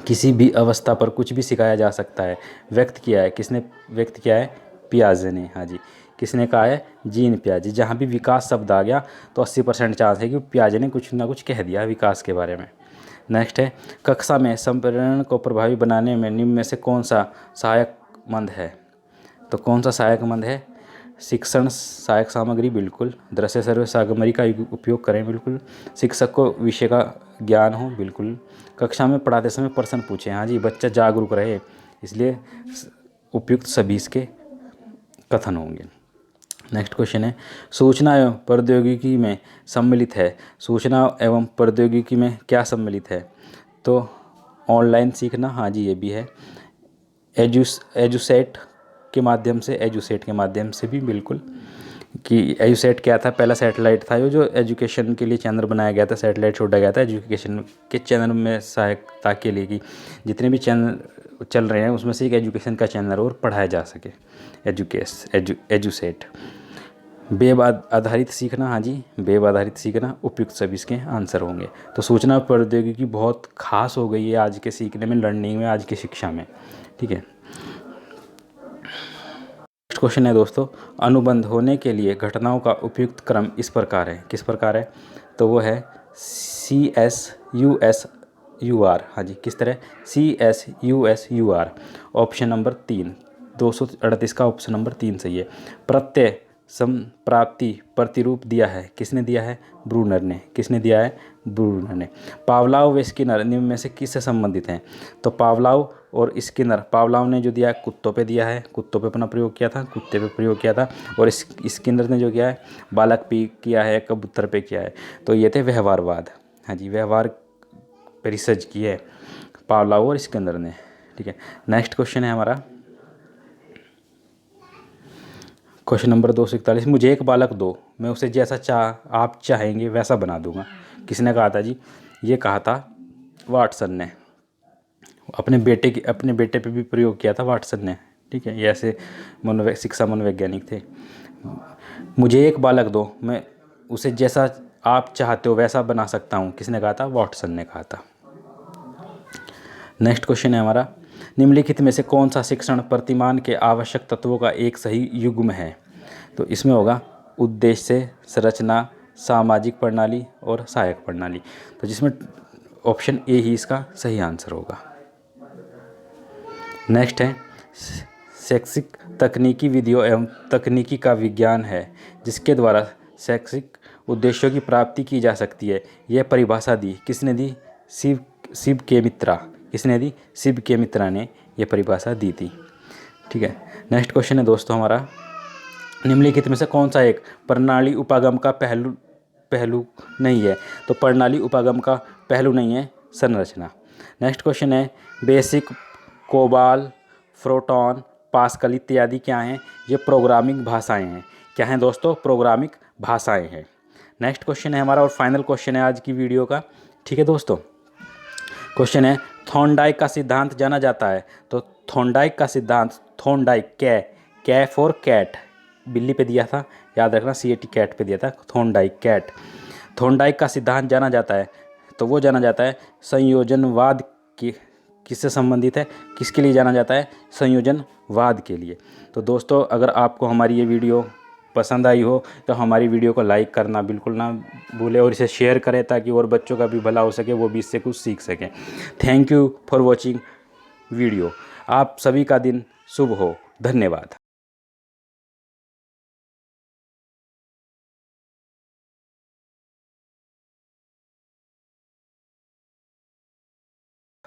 किसी भी अवस्था पर कुछ भी सिखाया जा सकता है। व्यक्त किया है किसने? व्यक्त किया है पियाजे ने। हाँ जी, किसने कहा है? जीन पियाजे। जहाँ भी विकास शब्द आ गया तो 80% चांस है कि पियाजे ने कुछ ना कुछ कह दिया विकास के बारे में। नेक्स्ट है कक्षा में संप्रेषण को प्रभावी बनाने में निम्न में से कौन सा सहायक मंद है? तो कौन सा सहायक मंद है? शिक्षण सहायक सामग्री, बिल्कुल। दृश्य श्रव्य सामग्री का उपयोग करें, बिल्कुल। शिक्षक को विषय का ज्ञान हो, बिल्कुल। कक्षा में पढ़ाते समय प्रश्न पूछें। हाँ जी, बच्चा जागरूक रहे, इसलिए उपयुक्त सभी इसके कथन होंगे। नेक्स्ट क्वेश्चन है सूचना एवं प्रौद्योगिकी में सम्मिलित है। सूचना एवं प्रौद्योगिकी में क्या सम्मिलित है? तो ऑनलाइन सीखना। हाँ जी, ये भी है। एजुसेट के माध्यम से भी, बिल्कुल। कि एजुसेट क्या था? पहला सैटेलाइट था जो एजुकेशन के लिए चैनल बनाया गया था। सैटेलाइट छोड़ा गया था एजुकेशन के चैनल में सहायता के लिए कि जितने भी चैनल चल रहे हैं उसमें से एक एजुकेशन का चैनल और पढ़ाया जा सके। एजुसेट। वेब आधारित सीखना। हाँ जी, वेब आधारित सीखना। उपयुक्त सभी इसके आंसर होंगे। तो सूचना प्रौद्योगिकी बहुत खास हो गई है आज के सीखने में, लर्निंग में, आज की शिक्षा में। ठीक है। नेक्स्ट क्वेश्चन है दोस्तों अनुबंध होने के लिए घटनाओं का उपयुक्त क्रम इस प्रकार है। किस प्रकार है? तो वो है CSUSUR। हाँ जी, किस तरह? CSUSUR। ऑप्शन नंबर 3 238 का ऑप्शन नंबर 3 सही है। प्रत्यय संप्राप्ति प्रतिरूप दिया है। किसने दिया है? ब्रूनर ने। किसने दिया है? ब्रूनर ने। पावलाव व स्किनर निम्न में से किससे संबंधित हैं? तो पावलाव और स्किनर, पावलाव ने जो दिया है कुत्तों पे दिया है, कुत्तों पे अपना प्रयोग किया था, कुत्ते पे प्रयोग किया था। और स्किनर ने जो किया है बालक पे किया है, कबूतर पे किया है। तो ये थे व्यवहारवाद। हाँ जी, व्यवहार पे रिसर्च की है पावलाव और स्किनर ने। ठीक है। नेक्स्ट क्वेश्चन है हमारा क्वेश्चन नंबर 241। मुझे एक बालक दो, मैं उसे जैसा आप चाहेंगे वैसा बना दूंगा। किसने कहा था जी? ये कहा था वाटसन ने। अपने बेटे पे भी प्रयोग किया था वाटसन ने। ठीक है, ये ऐसे शिक्षा मनोवैज्ञानिक थे। मुझे एक बालक दो, मैं उसे जैसा आप चाहते हो वैसा बना सकता हूँ। किसने कहा था? वाटसन ने कहा था। नेक्स्ट क्वेश्चन है हमारा निम्नलिखित में से कौन सा शिक्षण प्रतिमान के आवश्यक तत्वों का एक सही युग्म है? तो इसमें होगा उद्देश्य, संरचना, सामाजिक प्रणाली और सहायक प्रणाली। तो जिसमें ऑप्शन ए ही इसका सही आंसर होगा। नेक्स्ट है शैक्षिक तकनीकी विधियों एवं तकनीकी का विज्ञान है जिसके द्वारा शैक्षिक उद्देश्यों की प्राप्ति की जा सकती है। यह परिभाषा दी किसने दी? शिव के मित्रा। किसने दी? शिव के मित्रा ने यह परिभाषा दी थी। ठीक है। नेक्स्ट क्वेश्चन है दोस्तों हमारा निम्नलिखित में से कौन सा एक प्रणाली उपागम का पहलू नहीं है? तो प्रणाली उपागम का पहलू नहीं है संरचना। नेक्स्ट क्वेश्चन है बेसिक, कोबाल, फ्रोटॉन, पास्कल इत्यादि क्या हैं? ये प्रोग्रामिंग भाषाएं हैं। क्या हैं दोस्तों? प्रोग्रामिंग भाषाएं हैं। नेक्स्ट क्वेश्चन है हमारा और फाइनल क्वेश्चन है आज की वीडियो का। ठीक है दोस्तों, क्वेश्चन है थॉर्नडाइक का सिद्धांत जाना जाता है। तो थॉर्नडाइक का सिद्धांत, थॉर्नडाइक, कै फॉर कैट, बिल्ली पे दिया था, याद रखना CAT कैट पे दिया था, थॉर्नडाइक कैट। थॉर्नडाइक का सिद्धांत जाना जाता है, तो वो जाना जाता है संयोजनवाद की, किससे संबंधित है, किसके लिए जाना जाता है, संयोजनवाद के लिए। तो दोस्तों, अगर आपको हमारी ये वीडियो पसंद आई हो तो हमारी वीडियो को लाइक करना बिल्कुल ना भूलें और इसे शेयर करें, ताकि और बच्चों का भी भला हो सके, वो भी इससे कुछ सीख सकें। Thank you for watching video. आप सभी का दिन शुभ हो। धन्यवाद।